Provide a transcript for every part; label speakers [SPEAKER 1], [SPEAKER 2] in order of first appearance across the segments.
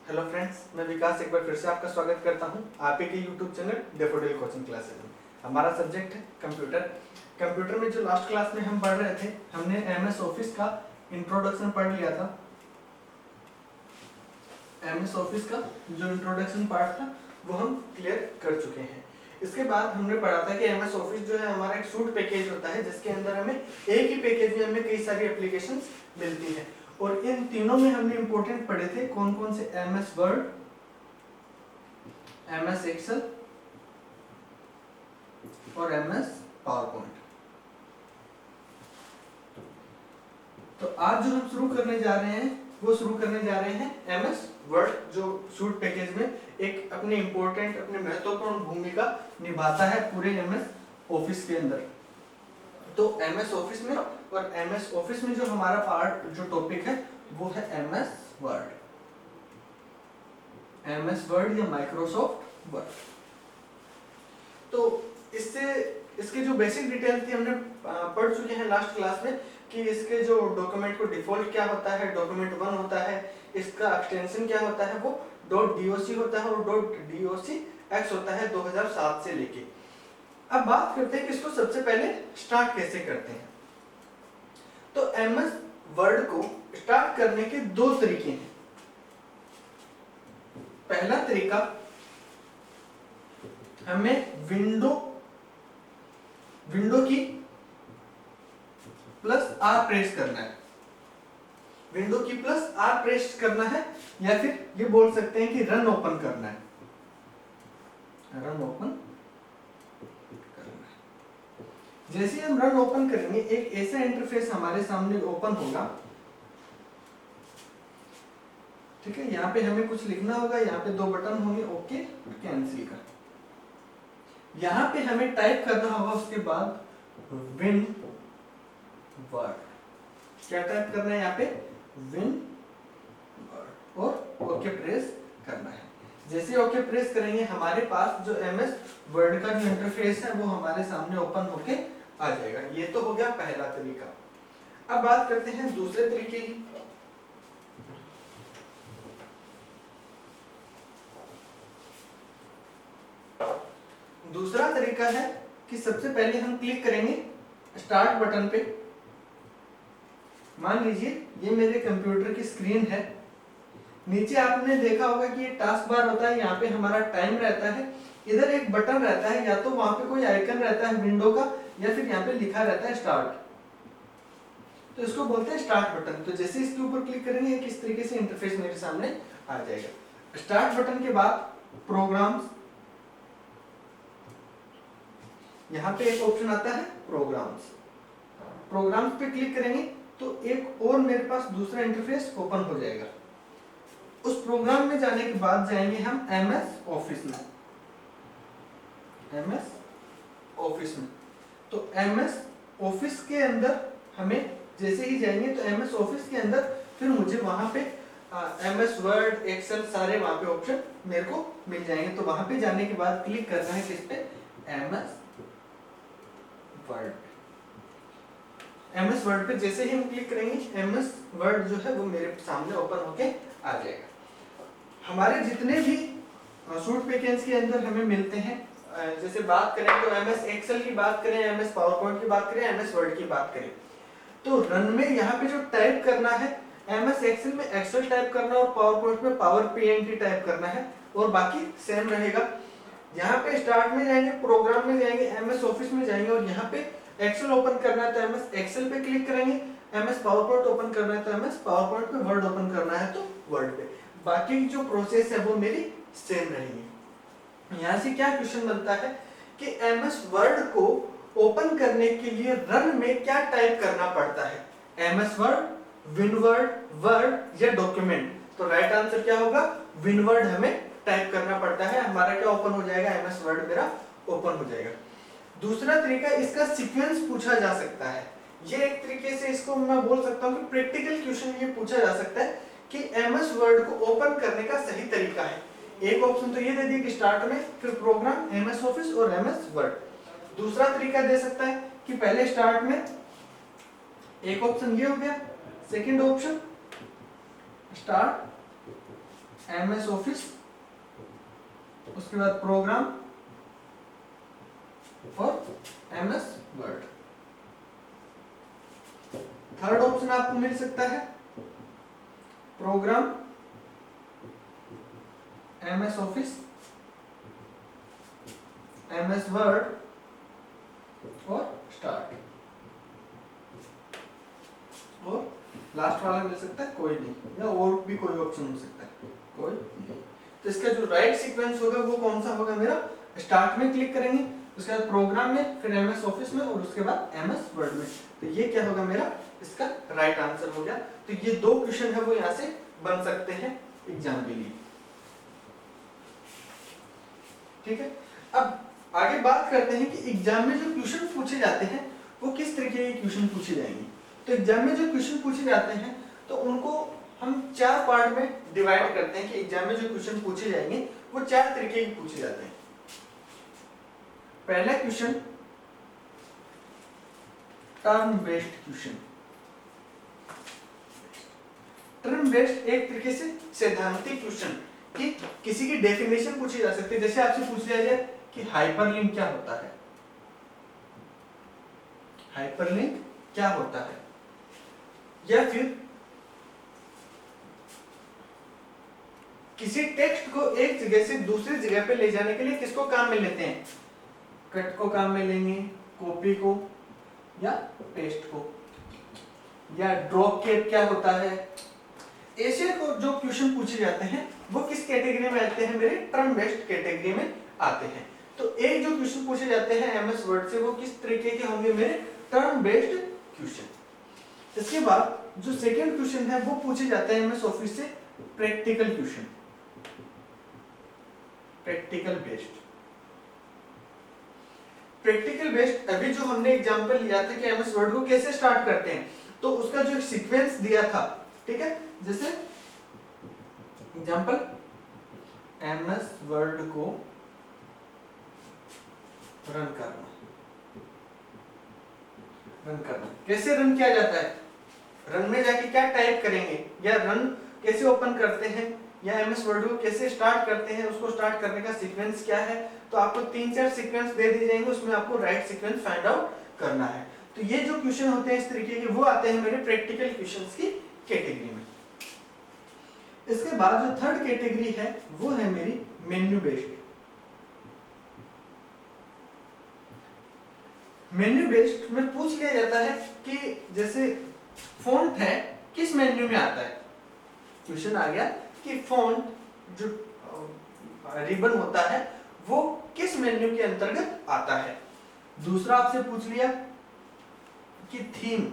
[SPEAKER 1] Hello friends, मैं विकास एक बार फिर से आपका स्वागत करता हूं आप के YouTube channel daffodil coaching classes में। हमारा सब्जेक्ट है कंप्यूटर। कंप्यूटर में जो लास्ट क्लास में हम पढ़ रहे थे, हमने एमएस ऑफिस का इंट्रोडक्शन पढ़ लिया था। एमएस ऑफिस का जो इंट्रोडक्शन पार्ट था वो हम क्लियर कर चुके हैं। इसके बाद हमने पढ़ा था कि एमएस ऑफिस जो है हमारा एक सूट पैकेज होता है, जिसके अंदर हमें एक ही पैकेज में हमें कई सारी एप्लीकेशंस मिलती हैं। और इन तीनों में हमने इंपॉर्टेंट पढ़े थे कौन कौन से, एमएस वर्ड, एमएस एक्सेल और एमएस पावरपॉइंट। तो आज जो हम शुरू करने जा रहे हैं वो शुरू करने जा रहे हैं एमएस वर्ड, जो सूट पैकेज में एक अपने इंपॉर्टेंट, अपने महत्वपूर्ण भूमिका निभाता है पूरे एमएस ऑफिस के अंदर। तो एमएस ऑफिस में और एमएस ऑफिस में जो हमारा पार्ट, जो टॉपिक है वो है एमएस वर्ड, एमएस वर्ड या माइक्रोसॉफ्ट वर्ड। तो इसके जो बेसिक डिटेल थी हमने पढ़ चुके हैं लास्ट क्लास में कि इसके जो डॉक्यूमेंट को डिफॉल्ट क्या होता है, डॉक्यूमेंट 1 होता है, इसका एक्सटेंशन क्या होता है वो .doc होता है और .docx होता है 2007 से लेके। अब बात करते हैं कि इसको सबसे पहले स्टार्ट कैसे करते हैं। तो एमएस वर्ड को स्टार्ट करने के दो तरीके हैं। पहला तरीका, हमें विंडो की +R प्रेस करना है, विंडो की +R प्रेस करना है, या फिर ये बोल सकते हैं कि रन ओपन करना है, रन ओपन करना है। जैसे हम रन ओपन करेंगे एक ऐसा इंटरफेस हमारे सामने ओपन होगा। ठीक है, यहाँ पे हमें कुछ लिखना होगा, यहाँ पे 2 बटन होंगे, ओके और कैंसिल का। यहाँ पे हमें टाइप करना होगा, उसके बाद विन वर्ड। क्या टाइप करना है यहाँ पे, विन वर्ड, और ओके प्रेस करना है। जैसे ओके प्रेस करेंगे हमारे पास जो एमएस वर्ड का जो इंटरफेस है वो हमारे सामने ओपन होके आ जाएगा। ये तो हो गया पहला तरीका। अब बात करते हैं दूसरे तरीके की। दूसरा तरीका है कि सबसे पहले हम क्लिक करेंगे स्टार्ट बटन पे। मान लीजिए ये मेरे कंप्यूटर की स्क्रीन है। नीचे आपने देखा होगा कि ये टास्क बार होता है, यहाँ पे हमारा टाइम रहता है, इधर एक बटन रहता है, या तो वहां पे कोई आइकन रहता है विंडो का, या फिर यहाँ पे लिखा रहता है स्टार्ट। तो इसको बोलते हैं स्टार्ट बटन। तो जैसे इसके ऊपर क्लिक करेंगे किस तरीके से इंटरफेस मेरे सामने आ जाएगा। स्टार्ट बटन के बाद प्रोग्राम्स, यहाँ पे एक ऑप्शन आता है प्रोग्राम्स। प्रोग्राम्स पे क्लिक करेंगे तो एक और मेरे पास दूसरा इंटरफेस ओपन हो जाएगा। उस प्रोग्राम में जाने के बाद जाएंगे हम एमएस ऑफिस में, एमएस ऑफिस में। तो एमएस ऑफिस के अंदर हमें जैसे ही जाएंगे तो एमएस ऑफिस के अंदर फिर मुझे वहां पे एमएस वर्ड, एक्सेल सारे वहां पे ऑप्शन मेरे को मिल जाएंगे। तो वहां पे जाने के बाद क्लिक करना है किस पे, एमएस वर्ड। एमएस वर्ड पे जैसे ही हम क्लिक करेंगे एमएस वर्ड जो है वो मेरे सामने ओपन होके आ जाएगा। हमारे जितने भी सूट पैकेज के अंदर हमें मिलते हैं, जैसे बात करें तो एमएस एक्सेल की बात करें, एमएस पावरपॉइंट की बात करें, एमएस वर्ड की बात करें, तो रन में यहाँ पे जो टाइप करना है, एमएस एक्सेल में एक्सेल टाइप करना और पावरपॉइंट में पावर पीएनटी टाइप करना है, और बाकी सेम रहेगा। यहाँ पे स्टार्ट में जाएंगे, प्रोग्राम में जाएंगे, एमएस ऑफिस में जाएंगे, और यहाँ पे एक्सेल ओपन करना है तो एमएस एक्सेल पे क्लिक करेंगे, एमएस पावरपॉइंट ओपन करना है तो एमएस पावरपॉइंट पे, वर्ड ओपन करना है तो वर्ड पे। बाकी जो प्रोसेस है वो मेरी सेम रहेगी। यहाँ से क्या क्वेश्चन बनता है कि एमएस वर्ड को ओपन करने के लिए रन में क्या टाइप करना पड़ता है, एमएस वर्ड, विनवर्ड, वर्ड या डॉक्यूमेंट। तो राइट आंसर क्या होगा, विनवर्ड हमें टाइप करना पड़ता है। हमारा क्या ओपन हो जाएगा, एमएस वर्ड मेरा ओपन हो जाएगा। दूसरा तरीका, इसका सीक्वेंस पूछा जा सकता है। ये एक तरीके से इसको मैं बोल सकता हूँ कि प्रैक्टिकल क्वेश्चन ये पूछा जा सकता है कि एमएस वर्ड को ओपन करने का सही तरीका है। एक ऑप्शन तो ये दे दिया कि स्टार्ट में, फिर प्रोग्राम, एमएस ऑफिस और एमएस वर्ड। दूसरा तरीका दे सकता है कि पहले स्टार्ट में, एक ऑप्शन ये हो गया, second option start MS office, उसके बाद प्रोग्राम और MS वर्ड। थर्ड ऑप्शन आपको मिल सकता है program, MS office, MS word और स्टार्ट। और लास्ट वाला मिल सकता है कोई नहीं, या और भी कोई ऑप्शन हो सकता है, कोई नहीं। तो इसका जो राइट सीक्वेंस होगा वो कौन सा होगा मेरा, स्टार्ट में क्लिक करेंगे, उसके बाद प्रोग्राम में, फिर MS ऑफिस में और उसके बाद MS वर्ड में। तो ये क्या होगा मेरा, इसका राइट आंसर हो गया। तो ये दो क्वेश्चन है वो यहाँ से बन सकते हैं एग्जाम के लिए। ठीक है, अब आगे बात करते हैं कि एग्जाम में जो क्वेश्चन पूछे जाते हैं वो किस तरीके के क्वेश्चन पूछे जाएंगे। तो एग्जाम में जो क्वेश्चन पूछे जाते हैं तो उनको हम चार पार्ट में डिवाइड करते हैं कि एग्जाम में जो क्वेश्चन पूछे जाएंगे वो चार तरीके के पूछे जाते हैं। पहला question term based question. Term based एक तरीके से सैद्धांतिक क्वेश्चन कि किसी की डेफिनेशन पूछी जा सकती है। जैसे आपसे पूछ लिया जाए कि हाइपरलिंक क्या होता है, हाइपरलिंक क्या होता है, या फिर किसी टेक्स्ट को एक जगह से दूसरी जगह पे ले जाने के लिए किसको काम में लेते हैं, कट को काम में लेंगे, कॉपी को या पेस्ट को, या ड्रॉप कैप क्या होता है। ऐसे को जो क्वेश्चन पूछे जाते हैं वो किस कैटेगरी में आते हैं, मेरे टर्म बेस्ड कैटेगरी में आते हैं। तो एक जो क्वेश्चन पूछे जाते हैं MS वर्ड से वो किस तरीके के होंगे, मेरे टर्म बेस्ड क्वेश्चन। इसके बाद जो सेकंड क्वेश्चन है वो पूछे जाते हैं MS ऑफिस से practical question, practical based. Practical based अभी जो हमने एग्जांपल लिया था कि MS वर्ड को कैसे स्टार्ट करते हैं, तो उसका जो एक सीक्वेंस दिया था, ठीक है, जैसे एग्जांपल MS वर्ड को रन करना, कैसे रन किया जाता है, रन में जाके क्या टाइप करेंगे, या रन कैसे ओपन करते हैं, या MS वर्ड को कैसे स्टार्ट करते हैं, उसको स्टार्ट करने का सीक्वेंस क्या है। तो आपको 3-4 सीक्वेंस दे दिए जाएंगे, उसमें आपको राइट सीक्वेंस फाइंड आउट करना है। तो ये जो क्वेश्चन होते हैं इस तरीके के वो आते हैं मेरे प्रैक्टिकल क्वेश्चंस की कैटेगरी में। इसके बाद जो थर्ड कैटेगरी है वो है मेरी मेन्यू बेस्ड। मेन्यू बेस्ड में पूछ लिया जाता है कि जैसे फॉन्ट है किस मेन्यू में आता है, क्वेश्चन आ गया कि फॉन्ट जो रिबन होता है वो किस मेन्यू के अंतर्गत आता है। दूसरा आपसे पूछ लिया कि थीम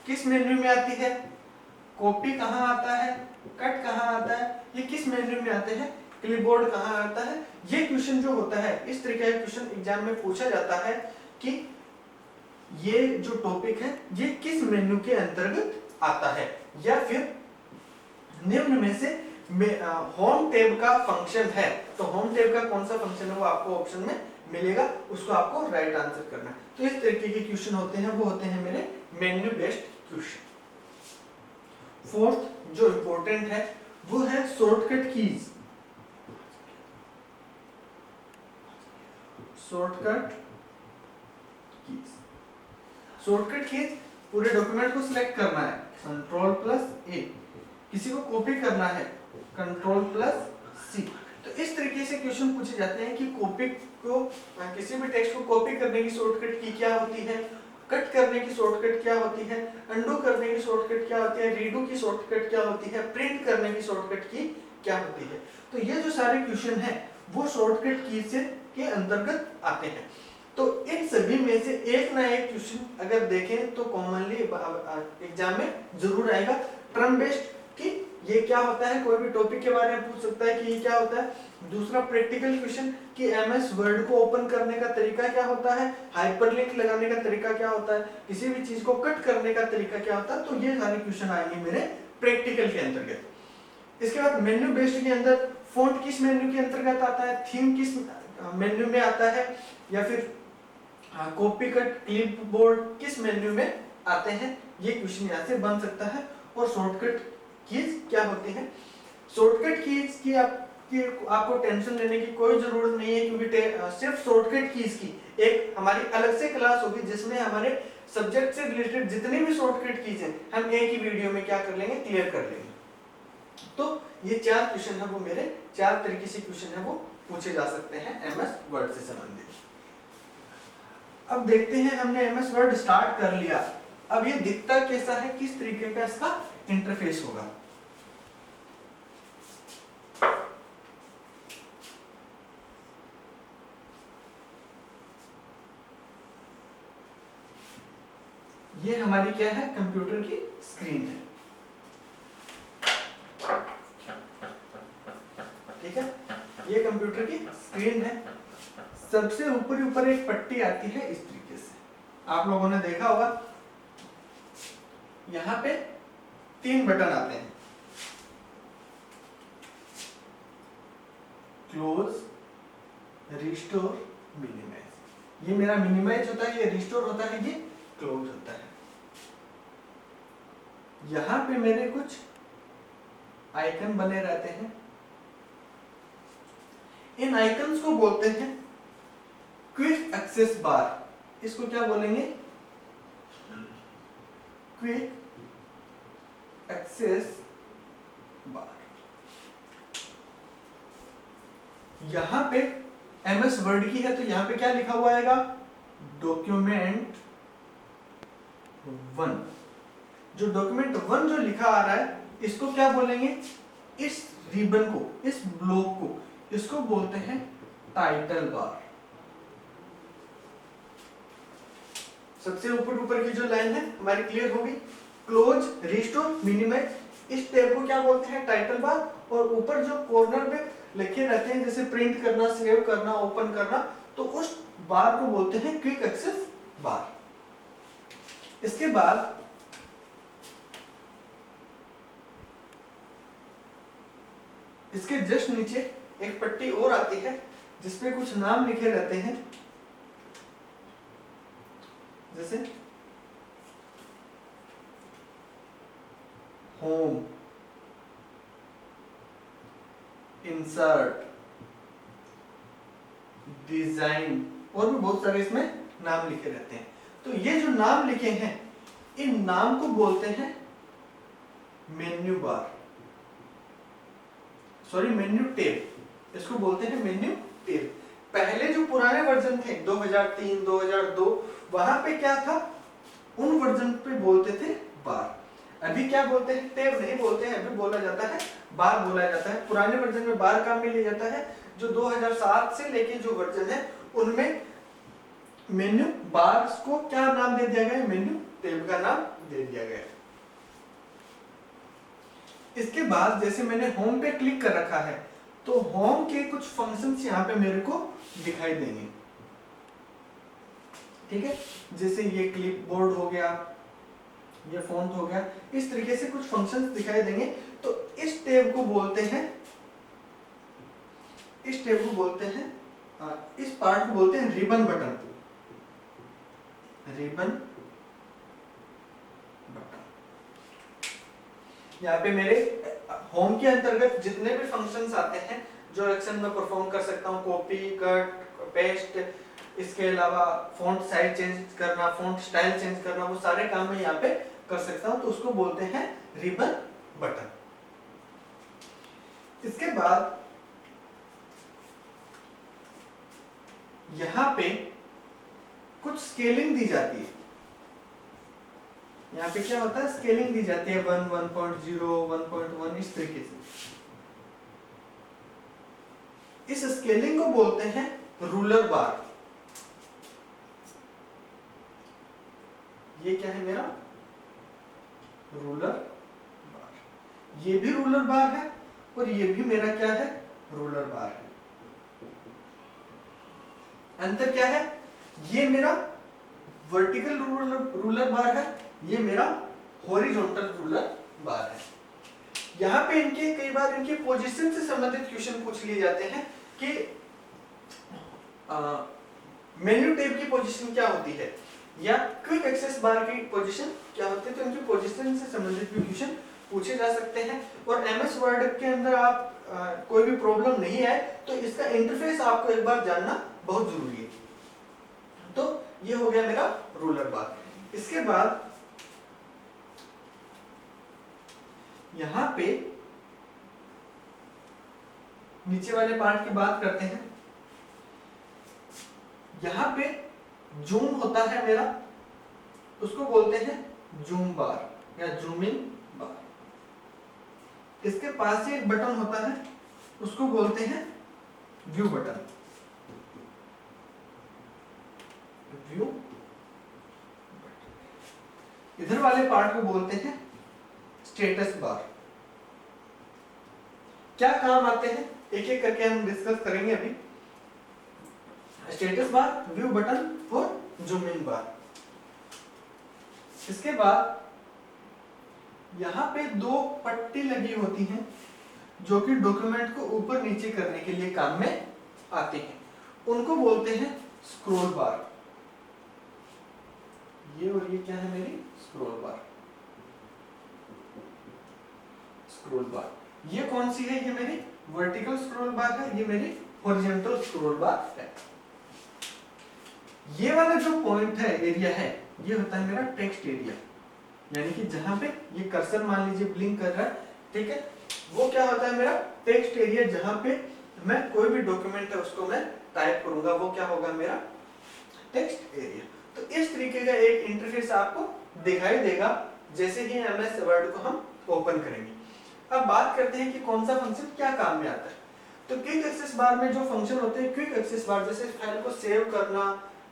[SPEAKER 1] किस मेन्यू में आती है, कॉपी कहाँ आता है, कट कहाँ आता है, ये किस मेन्यू में आते हैं, क्लिपबोर्ड कहाँ आता है। ये क्वेश्चन जो होता है इस तरीके का क्वेश्चन एग्जाम में पूछा जाता है कि ये जो टॉपिक है ये किस मेन्यू के अंतर्गत आता है, या फिर निम्न में से होम टैब का फंक्शन है, तो होम टैब का कौन सा फंक्शन है वो आपको ऑप्शन में मिलेगा, उसको आपको राइट आंसर करना है। तो इस तरीके के क्वेश्चन होते हैं वो होते हैं मेरे मेन्यू बेस्ड क्वेश्चन। फोर्थ जो इंपॉर्टेंट है वो है शॉर्टकट कीज। शॉर्टकट कीज पूरे डॉक्यूमेंट को सिलेक्ट करना है, Ctrl+A, किसी को कॉपी करना है Ctrl+C। तो इस तरीके से क्वेश्चन पूछे जाते हैं कि कॉपी को, किसी भी टेक्स्ट को कॉपी करने की शॉर्टकट की क्या होती है, कट करने की शॉर्टकट क्या होती है, अंडू करने की शॉर्टकट क्या होती है, रीडू की शॉर्टकट क्या होती है, प्रिंट करने की शॉर्टकट की क्या होती है। तो ये जो सारे क्वेश्चन हैं वो शॉर्टकट की से के अंतर्गत आते हैं। तो इन सभी में से एक ना एक क्वेश्चन अगर देखें तो कॉमनली एग्जाम में जरूर आएगा टर्म बेस्ड कि ये क्या होता है, कोई भी टॉपिक के बारे में पूछ सकता है कि ये क्या होता है। दूसरा प्रैक्टिकल क्वेश्चन कि MS वर्ड को ओपन करने का तरीका क्या होता है, हाइपरलिंक लगाने का तरीका क्या होता है, किसी भी चीज को कट करने का तरीका क्या होता है। तो ये सारे क्वेश्चन आएंगे मेरे प्रैक्टिकल के अंतर्गत। इसके बाद मेन्यू बेस्ड के अंदर फॉन्ट किस मेन्यू के अंतर्गत आता है, थीम किस मेन्यू में आता है, या फिर कॉपी कट क्लिपबोर्ड किस मेन्यू में आते हैं, ये क्वेश्चन यहाँ से बन सकता है। और शॉर्टकट कीज क्या होती हैं। शॉर्टकट कीज की आपको टेंशन लेने की कोई जरूरत नहीं है, क्योंकि सिर्फ शॉर्टकट कीज की एक हमारी अलग से क्लास होगी, जिसमें हमारे सब्जेक्ट से रिलेटेड जितनी भी शॉर्टकट कीज हैं हम एक ही वीडियो में क्या कर लेंगे, क्लियर कर लेंगे। तो ये 4 क्वेश्चन है वो मेरे 4 तरीके से क्वेश्चन है वो पूछे जा सकते हैं एमएस वर्ड से संबंधित। अब देखते हैं, हमने एमएस वर्ड स्टार्ट कर लिया, अब ये दिखता कैसा है, किस तरीके का इसका इंटरफेस होगा। ये हमारी क्या है, कंप्यूटर की स्क्रीन है, ठीक है, ये कंप्यूटर की स्क्रीन है। सबसे ऊपर एक पट्टी आती है इस तरीके से, आप लोगों ने देखा होगा, यहाँ पे 3 बटन आते हैं, क्लोज, रिस्टोर, मिनिमाइज। ये मेरा मिनिमाइज होता है, ये रिस्टोर होता है, ये क्लोज होता है। यहां पे मेरे कुछ आइकन बने रहते हैं, इन आइकन्स को बोलते हैं क्विक एक्सेस बार। इसको क्या बोलेंगे, क्विक एक्सेस बार। यहां पे एमएस वर्ड की है, तो यहां पे क्या लिखा हुआ आएगा, डॉक्यूमेंट 1। जो डॉक्यूमेंट 1 जो लिखा आ रहा है, इसको क्या बोलेंगे, इस रिबन को, इस ब्लॉक को, इसको बोलते हैं टाइटल बार। सबसे ऊपर की जो लाइन है हमारी क्लियर होगी, क्लोज, रिस्टोर, मिनिमाइज, इस टैब को क्या बोलते हैं, टाइटल बार। और ऊपर जो कॉर्नर में लिखे रहते हैं, जैसे प्रिंट करना, सेव करना, ओपन करना, तो उस बार को बोलते हैं क्विक एक्सेस बार। इसके बाद इसके जस्ट नीचे एक पट्टी और आती है, जिसपे कुछ नाम लिखे रहते हैं, जैसे होम, इंसर्ट, डिजाइन, और भी बहुत सारे इसमें नाम लिखे रहते हैं। तो ये जो नाम लिखे हैं, इन नाम को बोलते हैं मेन्यू बार, सॉरी मेन्यू टेब, इसको बोलते हैं मेन्यू टेब। पहले जो पुराने वर्जन थे 2003, 2002, वहां पे क्या था, उन वर्जन पे बोलते थे बार। अभी क्या बोलते हैं, टेब नहीं बोलते हैं, अभी बोला जाता है बार बोला जाता है। पुराने वर्जन में बार काम में लिया जाता है, जो 2007 से लेके जो वर्जन है उनमें मेन्यू बार को क्या नाम दे दिया गया, मेन्यू टेब का नाम दे दिया गया। इसके बाद जैसे मैंने होम पे क्लिक कर रखा है, तो होम के कुछ फंक्शंस यहाँ पे मेरे को दिखाई देंगे, ठीक है, जैसे ये क्लिपबोर्ड हो गया, ये फॉन्ट हो गया, इस तरीके से कुछ फंक्शंस दिखाई देंगे। तो इस टैब को बोलते हैं, इस टैब को बोलते हैं, इस पार्ट को बोलते हैं रिबन बटन, रिबन बटन। यहाँ पे मेरे होम के अंतर्गत जितने भी फंक्शंस आते हैं जो एक्शन में परफॉर्म कर सकता हूँ, कॉपी, कट, पेस्ट, इसके अलावा फॉन्ट साइज चेंज करना, फॉन्ट स्टाइल चेंज करना, वो सारे काम मैं यहाँ पे कर सकता हूँ, तो उसको बोलते हैं रिबन बटन। इसके बाद यहाँ पे कुछ स्केलिंग दी जाती है, यहाँ पे क्या होता है, स्केलिंग दी जाती है 1, 1.0, 1.1, इस तरीके से। इस स्केलिंग को बोलते हैं रूलर बार। ये क्या है मेरा, रूलर बार। ये भी रूलर बार है और ये भी मेरा क्या है, रूलर बार है। अंतर क्या है, ये मेरा वर्टिकल रूलर बार है, ये मेरा हॉरिजॉन्टल रूलर बार है। यहाँ पे इनके कई बार इनके पोजीशन से संबंधित क्वेश्चन पूछ लिए जाते हैं कि मेन्यू टेब की पोजीशन क्या होती है या क्विक एक्सेस बार की पोजीशन क्या होती है, तो इनकी पोजीशन से संबंधित भी क्वेश्चन पूछे जा सकते हैं। और एमएस वर्ड के अंदर आप कोई भी प्रॉब्लम नहीं है तो इसका इंटरफेस आपको एक बार जानना बहुत जरूरी है। तो ये हो गया मेरा रूलर बार। इसके बाद यहां पे नीचे वाले पार्ट की बात करते हैं। यहां पे जूम होता है मेरा, उसको बोलते हैं जूम बार या जूम इन बार। इसके पास ही एक बटन होता है, उसको बोलते हैं व्यू बटन, व्यू बटन। इधर वाले पार्ट को बोलते हैं स्टेटस बार। क्या काम आते हैं एक एक करके हम डिस्कस करेंगे अभी। स्टेटस बार, व्यू बटन और जूम इन बार। इसके बाद यहां पे दो पट्टी लगी होती हैं जो कि डॉक्यूमेंट को ऊपर नीचे करने के लिए काम में आती हैं, उनको बोलते हैं स्क्रॉल बार। ये और ये क्या है मेरी स्क्रॉल बार। स्क्रॉल बार ये कौन सी है? ये मेरी वर्टिकल स्क्रॉल बार है, ये मेरी हॉरिजॉन्टल स्क्रॉल बार है। ये वाला जो पॉइंट है, एरिया है, ये होता है मेरा टेक्स्ट एरिया, यानी कि जहां पे ये कर्सर मान लीजिए ब्लिंक कर रहा है, ठीक है, वो क्या होता है मेरा टेक्स्ट एरिया, जहां पे मैं कोई भी डॉक्यूमेंट है उसको मैं टाइप करूंगा, वो क्या होगा मेरा टेक्स्ट एरिया। तो इस तरीके का एक इंटरफेस आपको दिखाई देगा जैसे ही एमएस वर्ड को हम ओपन करेंगे। अब बात करते हैं कि कौन सा फंक्शन क्या काम में आता है। तो क्विक एक्सेस बार में जो फंक्शन होते हैं, क्विक एक्सेस बार जैसे फाइल को सेव करना,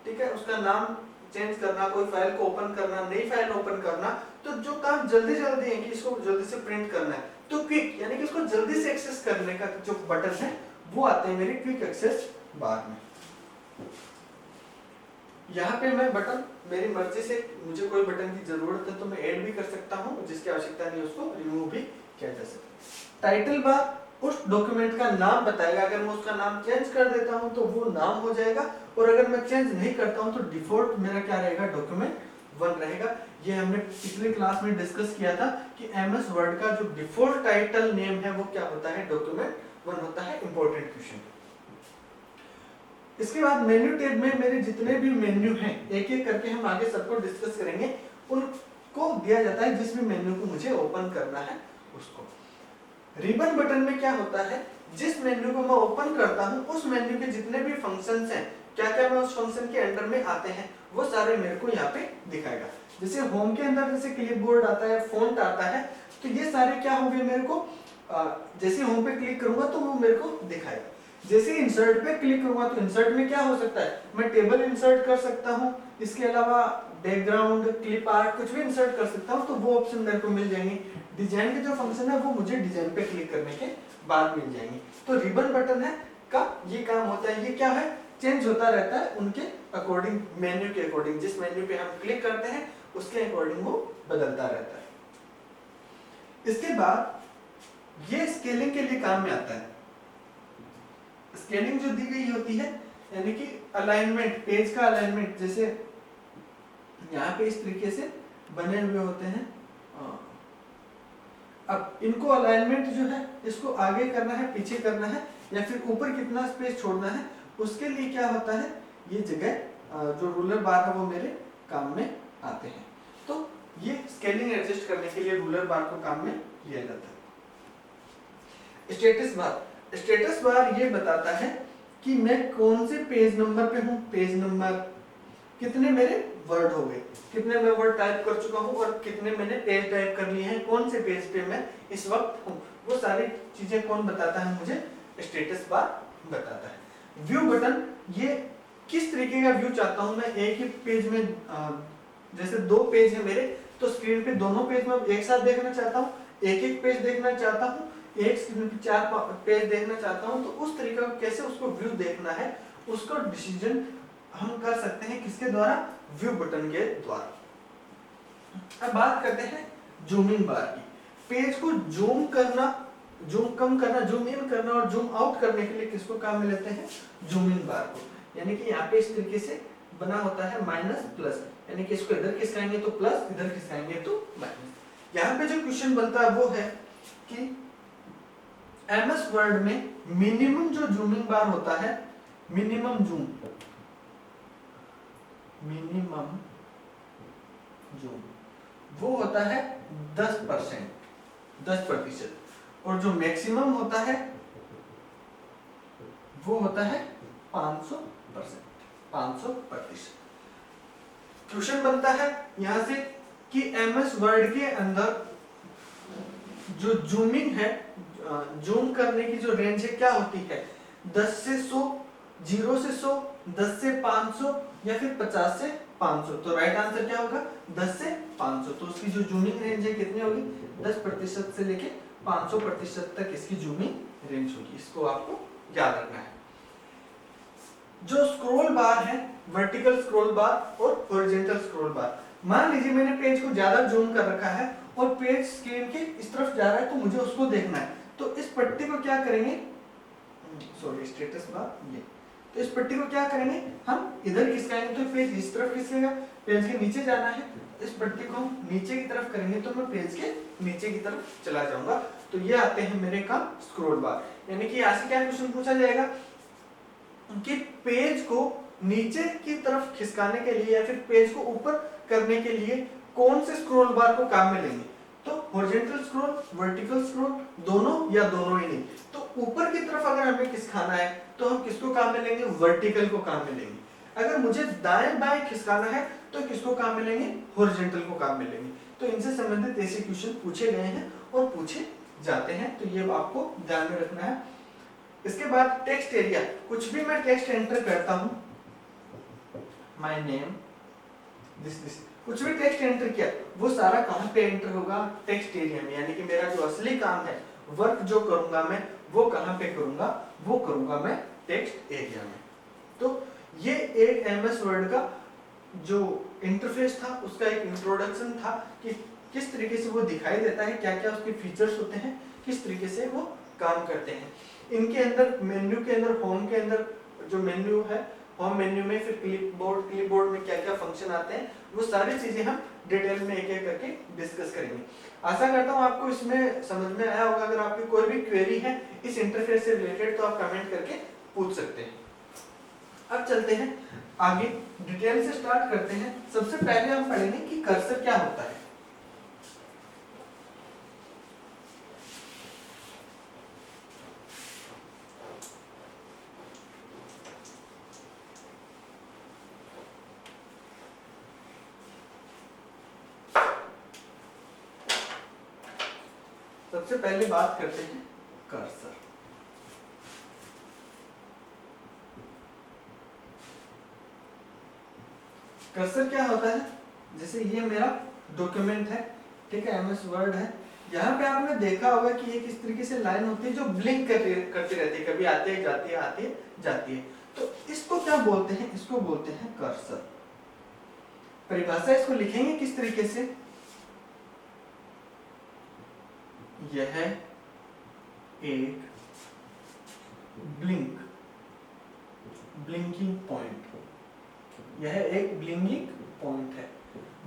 [SPEAKER 1] ठीक है, उसका नाम चेंज करना, कोई फाइल को ओपन करना, नई फाइल ओपन करना, तो जो काम जल्दी जल्दी है कि इसको जल्दी से प्रिंट करना है, तो क्विक यानी कि इसको जल्दी से एक्सेस करने का जो बटन है वो आते हैं मेरे क्विक एक्सेस बार में। यहाँ पे मैं बटन मेरी मर्जी से, मुझे कोई बटन की जरूरत है तो मैं ऐड भी कर सकता हूँ, जिसकी आवश्यकता नहीं उसको रिमूव भी किया जा सकता है। टाइटल बार उस डॉक्यूमेंट का नाम बताएगा, अगर मैं उसका नाम चेंज कर देता हूं तो वो नाम हो जाएगा, और अगर मैं चेंज नहीं करता हूं तो डिफॉल्ट मेरा क्या रहेगा, डॉक्यूमेंट 1 रहेगा। ये हमने पिछले क्लास में डिस्कस किया था कि एमएस वर्ड का जो डिफॉल्ट टाइटल नेम है वो क्या होता है, डॉक्यूमेंट 1 होता है। Important question. इसके बाद मेन्यू टैब में मेरे जितने भी मेन्यू हैं, एक एक करके हम आगे सबको डिस्कस करेंगे, उनको दिया जाता है जिस भी मेन्यू को मुझे ओपन करना है उसको। रिबन बटन में क्या होता है, जिस मेन्यू को मैं ओपन करता हूं उस मेन्यू के जितने भी फंक्शंस हैं, क्या क्या मैं उस फंक्शन के अंडर में आते हैं, वो सारे मेरे को यहाँ पे दिखाएगा। जैसे होम के अंदर जैसे क्लिपबोर्ड आता है, फॉन्ट आता है, तो ये सारे क्या होंगे मेरे को, जैसे होम पे क्लिक करूंगा तो वो मेरे को दिखाएगा। जैसे इंसर्ट पे क्लिक करूंगा तो इंसर्ट में क्या हो सकता है, मैं टेबल इंसर्ट कर सकता हूँ, इसके अलावा बैकग्राउंड, क्लिप आर्ट, कुछ भी इंसर्ट कर सकता हूँ, तो वो ऑप्शन मेरे को मिल जाएंगे। डिजाइन के जो फंक्शन है वो मुझे डिजाइन पे क्लिक करने के बाद मिल जाएंगे। तो रिबन बटन है का ये काम होता है, ये क्या है, चेंज होता रहता है उनके अकॉर्डिंग, मेन्यू के अकॉर्डिंग, जिस मेन्यू पे हम क्लिक करते हैं उसके अकॉर्डिंग वो बदलता रहता है। इसके बाद ये स्केलिंग के लिए काम में आता है। स्केलिंग जो दी गई होती है, यानी कि अलाइनमेंट, पेज का अलाइनमेंट, जैसे यहाँ पे इस तरीके से बने हुए होते हैं। अब इनको अलाइनमेंट जो है, इसको आगे करना है, पीछे करना है, या फिर ऊपर कितना स्पेस छोड़ना है, उसके लिए क्या होता है, ये जगह जो रूलर बार है वो मेरे काम में आते हैं। तो ये स्केलिंग एडजस्ट करने के लिए रूलर बार को काम में लिया जाता है। स्टेटस बार, स्टेटस बार ये बताता है कि मैं कौन से पेज नंबर पे हूँ, पेज नंबर, कितने मेरे वर्ड हो गए, कितने मैं वर्ड टाइप कर चुका हूँ और कितने मैंने पेज टाइप कर लिए हैं, कौन से पेज पे मैं इस वक्त हूँ, वो सारी चीजें कौन बताता है, मुझे स्टेटस बार बताता है। व्यू बटन, ये किस तरीके का व्यू चाहता हूँ मैं, एक ही पेज में, जैसे 2 पेज है मेरे, तो स्क्रीन पे दोनों पेज में एक साथ देखना चाहता हूँ, एक एक पेज देखना चाहता हूँ, एक स्क्रीन पे 4 पेज देखना चाहता हूँ, तो उस तरीके का कैसे उसको व्यू देखना है, उसको डिसीजन हम कर सकते हैं किसके द्वारा, व्यू बटन के द्वारा। अब बात करते हैं जूम इन बार की। पेज को जूम करना, जूम कम करना, जूम इन करना और जूम आउट करने के लिए किसको काम में लेते हैं, जूम इन बार को। यानी कि यहाँ पे इस तरीके से बना होता है माइनस प्लस, यानी कि इसको इधर खिसकाएंगे तो प्लस, इधर खिसकाएंगे तो माइनस। यहाँ पे जो क्वेश्चन बनता है वो है कि एमएस वर्ड में मिनिमम जो जूमिंग बार होता है, मिनिमम जूम वो होता है 10%, और जो मैक्सिमम होता है वो होता है 500%। क्वेश्चन बनता है यहां से कि एमएस वर्ड के अंदर जो जूमिंग है, जूम करने की जो रेंज है क्या होती है, 10 से 100, 0 से 100, 10 से 500 या फिर 50 से 500। तो राइट आंसर क्या होगा, 10 से 500। तो उसकी जो जूमिंग रेंज है कितनी होगी, 10% से लेके 500% तक इसकी जूमिंग रेंज होगी। इसको आपको याद रखना है। जो स्क्रॉल बार है, वर्टिकल स्क्रॉल बार और हॉरिजॉन्टल स्क्रॉल बार। मान लीजिए मैंने पेज को ज्यादा जूम कर रखा है और पेज स्क्रीन के इस तरफ जा रहा है, तो मुझे उसको देखना है। तो इस पट्टी को क्या करेंगे, सॉरी स्टेटस बार ये, तो इस पट्टी को क्या करेंगे, हम इधर खिसकाएंगे तो पेज इस तरफ खिसकेगा। पेज के नीचे जाना है, इस पट्टी को हम नीचे की तरफ करेंगे तो मैं पेज के नीचे की तरफ चला जाऊंगा। तो ये आते हैं मेरे काम स्क्रॉल बार। यानी कि यहाँ से क्या क्वेश्चन पूछा जाएगा कि पेज को नीचे की तरफ खिसकाने के लिए या फिर पेज को ऊपर करने के लिए कौन से स्क्रॉल बार को काम में लेंगे। तो हॉरिजॉन्टल स्क्रॉल, वर्टिकल स्क्रॉल, दोनों या दोनों ही नहीं। तो ऊपर की तरफ अगर हमें खिसकाना है तो हम किसको काम में लेंगे, वर्टिकल को काम में लेंगे। अगर मुझे दाएं बाएं खिसकाना है तो किसको काम में लेंगे, हॉरिजॉन्टल को काम में लेंगे। तो इनसे संबंधित ऐसे क्वेश्चन पूछे गए हैं और पूछे जाते हैं, तो ये आपको ध्यान में रखना है। इसके बाद टेक्स्ट एरिया, कुछ भी मैं टेक्स्ट एंटर करता हूं, माय नेम दिस, कुछ भी टेक्स्ट एंटर किया वो सारा कहां पे एंटर होगा, टेक्स्ट एरिया में। यानी कि मेरा जो असली काम है, वर्क जो करूंगा मैं, वो कहां पे करूंगा, वो करूंगा मैं टेक्स्ट एरिया में। तो ये एक एमएस वर्ड का जो इंटरफेस था, उसका एक इंट्रोडक्शन था कि किस तरीके से वो दिखाई देता है, क्या क्या उसके फीचर्स होते हैं, किस तरीके से वो काम करते हैं। इनके अंदर मेन्यू के अंदर, होम के अंदर जो मेन्यू है, होम मेन्यू में फिर क्लिपबोर्ड में क्या क्या फंक्शन आते हैं, वो सारी चीजें हम डिटेल में एक एक करके डिस्कस करेंगे। आशा करता हूँ आपको इसमें समझ में आया होगा। अगर आपकी कोई भी क्वेरी है इस इंटरफेस से रिलेटेड तो आप कमेंट करके पूछ सकते हैं। अब चलते हैं आगे, डिटेल से स्टार्ट करते हैं। सबसे पहले हम पढ़ेंगे कि कर्सर क्या होता है। सबसे पहले बात करते हैं कर्सर। कर्सर क्या होता है, जैसे ये मेरा डॉक्यूमेंट है, ठीक है, एमएस वर्ड है। यहाँ पे आपने देखा होगा कि ये किस तरीके से लाइन होती है जो ब्लिंक करती रहती है, कभी आती है जाती है, आती है जाती है। तो इसको क्या बोलते हैं, इसको बोलते हैं कर्सर। परिभाषा इसको लिखेंगे किस तरीके से, यह एक ब्लिंकिंग पॉइंट, यह एक ब्लिंकिंग पॉइंट है।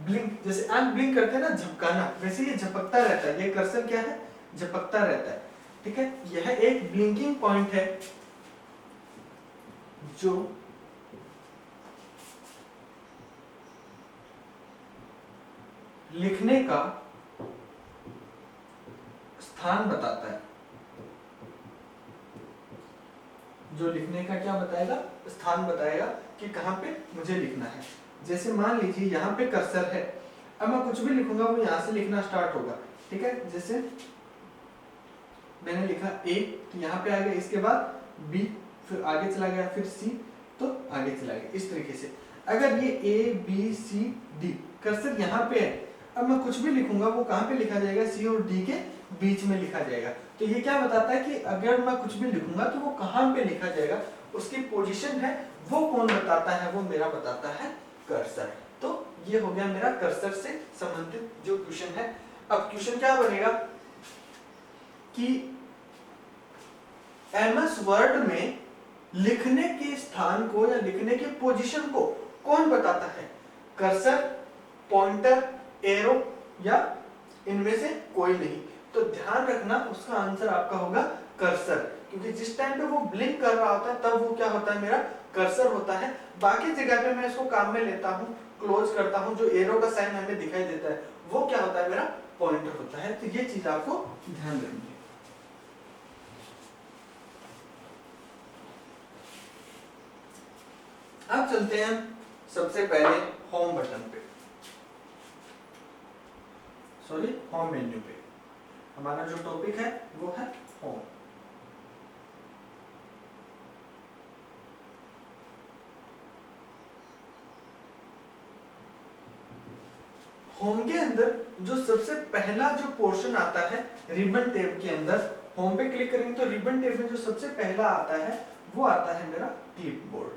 [SPEAKER 1] ब्लिंक जैसे आंख ब्लिंक करते हैं ना, झपकाना, वैसे ये झपकता रहता है। ये कर्सर क्या है, झपकता रहता है, ठीक है। यह एक ब्लिंकिंग पॉइंट है जो लिखने का स्थान बताता है, जो लिखने का क्या बताएगा, स्थान बताएगा कि कहां पे मुझे लिखना है। जैसे मान लीजिए यहाँ पे कर्सर है, अब मैं कुछ भी लिखूंगा वो यहाँ से लिखना स्टार्ट होगा, ठीक है। जैसे मैंने लिखा A, तो यहाँ पे आ गया, इसके बाद B, फिर आगे चला गया, फिर C, तो आगे चला गया, इस तरीके से। अगर ये A B C D cursor यहाँ पे है, अब मैं कुछ भी लिखूंगा वो कहाँ पे लिखा जाएगा, C और D के बीच में लिखा जाएगा। तो ये क्या बताता है कि अगर मैं कुछ भी लिखूंगा तो वो कहाँ पे लिखा जाएगा, उसकी पोजीशन है वो कौन बताता है, वो मेरा बताता है कर्सर। तो ये हो गया मेरा कर्सर से संबंधित जो क्वेश्चन है। अब क्वेश्चन क्या बनेगा कि एमएस वर्ड में लिखने के स्थान को या लिखने के पोजीशन को कौन बताता है, कर्सर, पॉइंटर, एरो या इनमें से कोई नहीं। तो ध्यान रखना उसका आंसर आपका होगा कर्सर, क्योंकि जिस टाइम पे वो ब्लिंक कर रहा होता है तब वो क्या होता है, मेरा कर्सर होता है। बाकी जगह पे मैं इसको काम में लेता हूँ, क्लोज करता हूँ, जो एरो का साइन हमें दिखाई देता है वो क्या होता है, मेरा पॉइंटर होता है। तो ये चीज आपको ध्यान रखनी है। अब चलते हैं सबसे पहले होम बटन पे, सॉरी होम मेन्यू पे। हमारा जो टॉपिक है वो है होम। होम के अंदर जो सबसे पहला जो पोर्शन आता है रिबन टैब के अंदर, होम पे क्लिक करेंगे तो रिबन टैब में जो सबसे पहला आता है वो आता है मेरा क्लिपबोर्ड।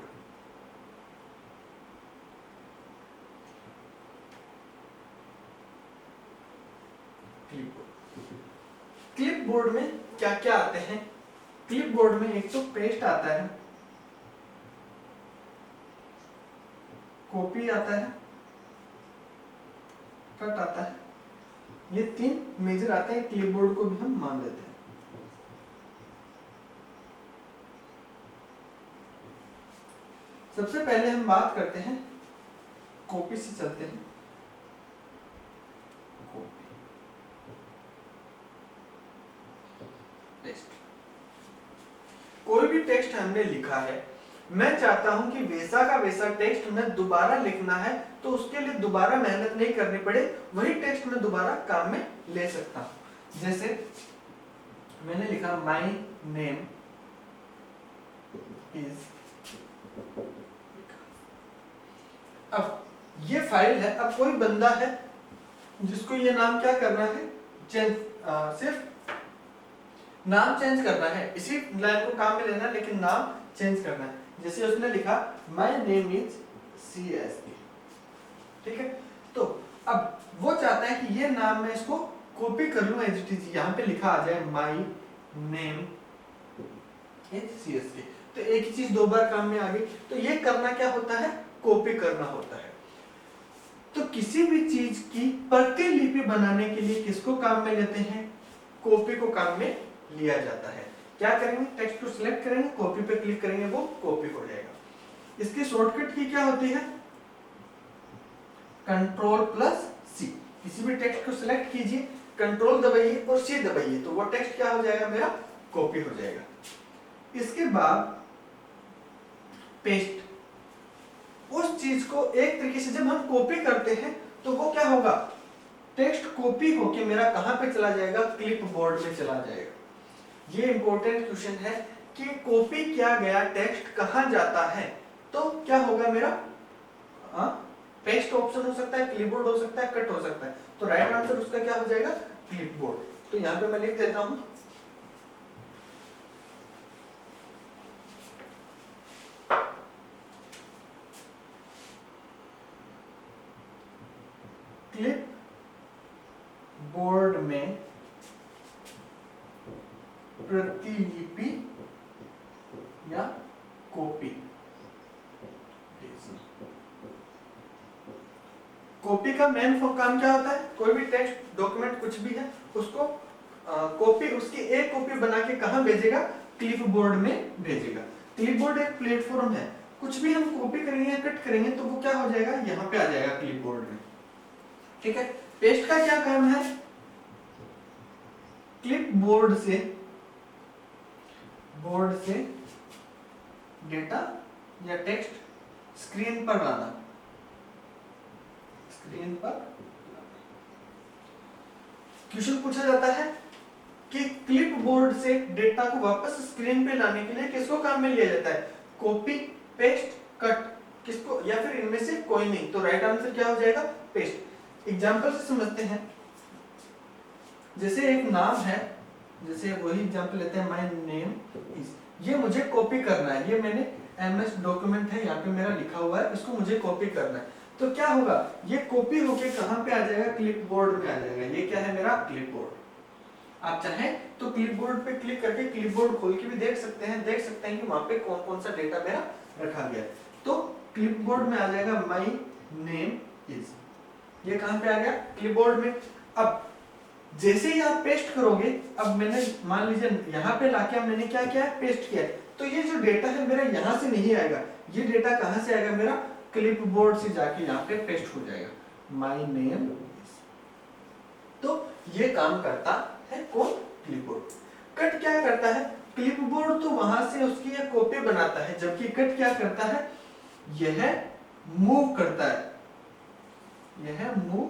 [SPEAKER 1] क्लिपबोर्ड में क्या क्या आते हैं? क्लिपबोर्ड में एक तो पेस्ट आता है, कॉपी आता है, कट आता है, ये तीन मेजर आते हैं। क्लिपबोर्ड को भी हम मान लेते हैं। सबसे पहले हम बात करते हैं कॉपी से, चलते हैं कॉपी टेक्स्ट। कोई भी टेक्स्ट हमने लिखा है, मैं चाहता हूं कि वैसा का वैसा टेक्स्ट मैं दोबारा लिखना है, तो उसके लिए दोबारा मेहनत नहीं करनी पड़े, वही टेक्स्ट मैं दोबारा काम में ले सकता हूं। जैसे मैंने लिखा माय नेम इज, अब ये फाइल है, अब कोई बंदा है जिसको ये नाम क्या करना है, चेंज, सिर्फ नाम चेंज करना है, इसी लाइन को काम में लेना है लेकिन नाम चेंज करना है। जैसे उसने लिखा माय नेम इज CSK, ठीक है। तो अब वो चाहता है कि ये नाम मैं इसको कॉपी कर लूं एज इट इज, यहाँ पे लिखा आ जाए माय नेम इज CSK। तो एक ही चीज दो बार काम में आ गई। तो ये करना क्या होता है, कॉपी करना होता है। तो किसी भी चीज की प्रतिलिपि बनाने के लिए किसको काम में लेते हैं, कॉपी को काम में लिया जाता है। क्या करेंगे, टेक्स्ट को सिलेक्ट करेंगे, कॉपी पे क्लिक करेंगे, वो कॉपी हो जाएगा। इसकी शॉर्टकट की क्या होती है, Ctrl+C। किसी भी टेक्स्ट को सिलेक्ट कीजिए, कंट्रोल दबाइए और C दबाइए, तो वो टेक्स्ट क्या हो जाएगा, मेरा कॉपी हो जाएगा। इसके बाद पेस्ट, उस चीज को एक तरीके से जब हम कॉपी करते हैं तो वो क्या होगा, टेक्स्ट कॉपी होके मेरा कहां पे चला जाएगा, क्लिपबोर्ड में चला जाएगा। ये इंपॉर्टेंट क्वेश्चन है कि कॉपी किया गया टेक्स्ट कहां जाता है, तो क्या होगा मेरा, पेस्ट ऑप्शन हो सकता है, क्लिपबोर्ड हो सकता है, कट हो सकता है। तो राइट आंसर उसका क्या हो जाएगा, क्लिपबोर्ड। तो यहां पे मैं लिख देता हूं क्लिप बोर्ड में प्रतिलिपि या कॉपी। कॉपी का मेन काम क्या होता है, कोई भी टेक्स्ट डॉक्यूमेंट कुछ भी है उसको कॉपी, उसकी एक कॉपी बना के कहां भेजेगा, क्लिपबोर्ड में भेजेगा। क्लिपबोर्ड एक प्लेटफॉर्म है, कुछ भी हम कॉपी करेंगे कट करेंगे तो वो क्या हो जाएगा, यहाँ पे आ जाएगा क्लिपबोर्ड में, ठीक है। पेस्ट का क्या काम है, क्लिपबोर्ड से डेटा या टेक्स्ट स्क्रीन पर लाना, स्क्रीन पर। क्वेश्चन पूछा जाता है कि क्लिपबोर्ड से डेटा को वापस स्क्रीन पे लाने के लिए किसको काम में लिया जाता है, कॉपी, पेस्ट, कट, किसको, या फिर इनमें से कोई नहीं। तो राइट आंसर क्या हो जाएगा, पेस्ट। एग्जांपल से समझते हैं, जैसे एक नाम है, जैसे वही एग्जांपल लेते हैं माय नेम इज, ये मुझे कॉपी करना है, ये मैंने MS डॉक्यूमेंट है यहाँ पे मेरा लिखा हुआ है, इसको मुझे कॉपी करना है। तो क्या होगा, ये कॉपी होके कहां पे आ जाएगा, क्लिपबोर्ड में आ जाएगा। ये क्या है, मेरा क्लिपबोर्ड। आप चाहें तो क्लिपबोर्ड पे क्लिक करके क्लिपबोर्ड खोल के भी देख सकते हैं कि वहां पे कौन कौन सा डेटा मेरा रखा गया है। तो क्लिपबोर्ड में आ जाएगा माय नेम इज, ये कहां पे आ गया, क्लिपबोर्ड में। अब जैसे ही आप पेस्ट करोगे, अब मैंने मान लीजिए यहाँ पे लाके मैंने क्या किया है, पेस्ट किया है, तो ये जो डेटा है मेरा यहाँ से नहीं आएगा, ये डेटा कहाँ से आएगा, मेरा क्लिपबोर्ड से जाके यहाँ पे पेस्ट हो जाएगा, माय नेम। तो ये काम करता है कौन, क्लिपबोर्ड। कट क्या करता है, क्लिपबोर्ड तो वहां से उसकी एक कॉपी बनाता है, जबकि कट क्या करता है, यह मूव करता है, यह मूव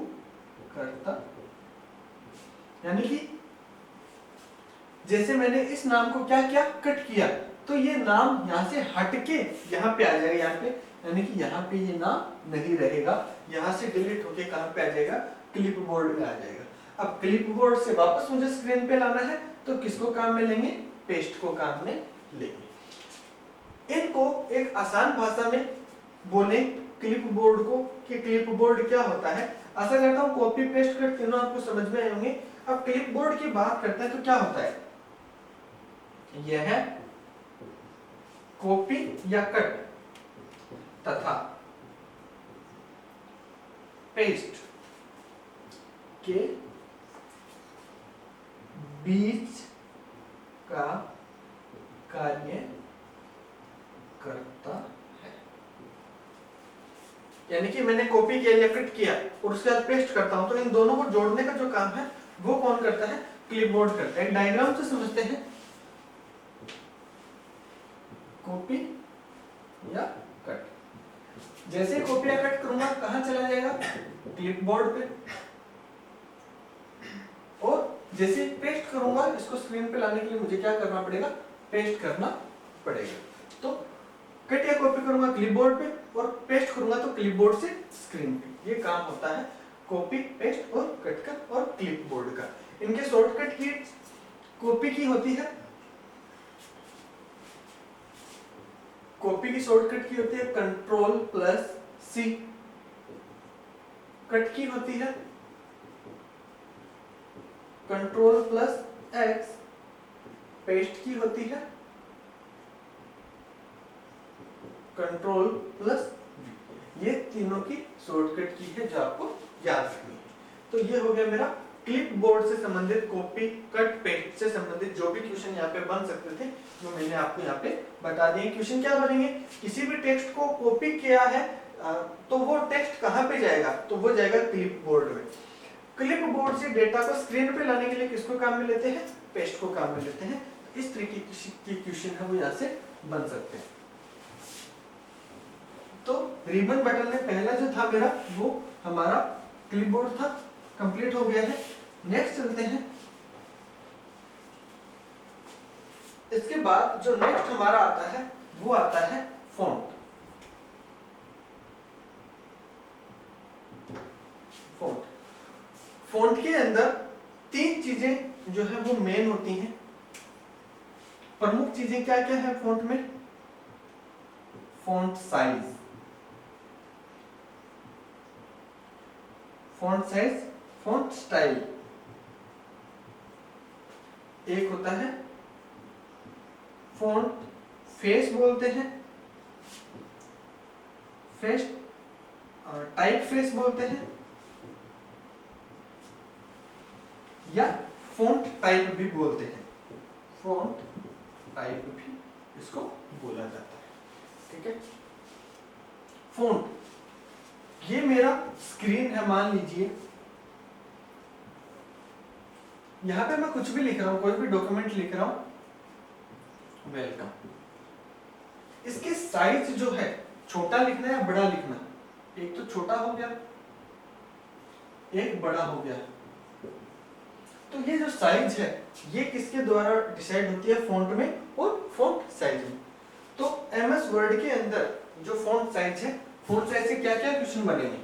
[SPEAKER 1] करता, यानी कि जैसे मैंने इस नाम को क्या किया, कट किया, तो ये नाम यहाँ से हटके यहाँ पे आ जाएगा, यहाँ पे, यानी कि यहाँ पे ये नाम नहीं रहेगा, यहाँ से डिलीट होके कहाँ पे आ जाएगा, क्लिपबोर्ड में आ जाएगा। अब क्लिपबोर्ड से वापस मुझे स्क्रीन पे लाना है, तो किसको काम में लेंगे, पेस्ट को काम में लेंगे। इनको एक आसान भाषा में बोले क्लिपबोर्ड को, कि क्लिपबोर्ड क्या होता है। आशा करता हूँ कॉपी पेस्ट कर तीनों आपको समझ में आए होंगे। अब क्लिपबोर्ड की बात करते हैं तो क्या होता है, यह कॉपी या कट तथा पेस्ट के बीच का कार्य करता है। यानी कि मैंने कॉपी किया या कट किया और उसके बाद पेस्ट करता हूं, तो इन दोनों को जोड़ने का जो काम है वो कौन करता है, क्लिपबोर्ड करता है। डायग्राम से समझते हैं, कॉपी या कट, जैसे कॉपी या कट करूंगा कहां चला जाएगा, क्लिपबोर्ड पे, और जैसे पेस्ट करूंगा इसको स्क्रीन पे लाने के लिए मुझे क्या करना पड़ेगा, पेस्ट करना पड़ेगा। तो कट या कॉपी करूंगा क्लिपबोर्ड पे और पेस्ट करूंगा तो क्लिपबोर्ड से स्क्रीन पे। ये काम होता है कॉपी, पेस्ट और कट का और क्लिपबोर्ड का। इनके शॉर्टकट की, कॉपी की होती है, कॉपी की शॉर्टकट की होती है Ctrl+C, कट की होती है Ctrl+X, पेस्ट की होती है Ctrl+V। ये तीनों की शॉर्टकट की है जो आपको याद रखनी है। तो ये हो गया मेरा क्लिपबोर्ड से संबंधित, कॉपी, कट, पेस्ट से संबंधित जो भी क्वेश्चन यहाँ पे बन सकते थे वो मैंने आपको यहाँ पे बता दिए। क्वेश्चन क्या बनेंगे, किसी भी टेक्स्ट को कॉपी किया है तो वो टेक्स्ट कहाँ पे जाएगा, तो वो जाएगा क्लिपबोर्ड में। क्लिपबोर्ड से डेटा को स्क्रीन पे लाने के लिए किसको काम में लेते हैं, पेस्ट को काम में लेते हैं। इस तरीके की क्वेश्चन है वो यहाँ से बन सकते हैं। तो रिबन बटन में पहला जो था मेरा वो हमारा क्लिपबोर्ड था, कंप्लीट हो गया है। नेक्स्ट चलते हैं। इसके बाद जो नेक्स्ट हमारा आता है वो आता है फॉन्ट। फॉन्ट, फॉन्ट के अंदर तीन चीजें जो है वो मेन होती हैं। प्रमुख चीजें क्या क्या है फॉन्ट में, font size, font size, font style, एक होता है फॉन्ट फेस बोलते हैं, फेस टाइप फेस बोलते हैं, या फॉन्ट टाइप भी बोलते हैं, फॉन्ट टाइप भी इसको बोला जाता है। ठीक है, फॉन्ट, ये मेरा स्क्रीन है, मान लीजिए यहां पे मैं कुछ भी लिख रहा हूं, कोई भी डॉक्यूमेंट लिख रहा हूं, वेलकम। इसके साइज जो है, छोटा लिखना है या बड़ा लिखना, एक तो छोटा हो गया, एक बड़ा हो गया। तो ये जो साइज है ये किसके द्वारा डिसाइड होती है, फॉन्ट में और फॉन्ट साइज में। तो एमएस वर्ड के अंदर जो फॉन्ट साइज है, फॉन्ट साइज से क्या क्या क्वेश्चन बनेंगे,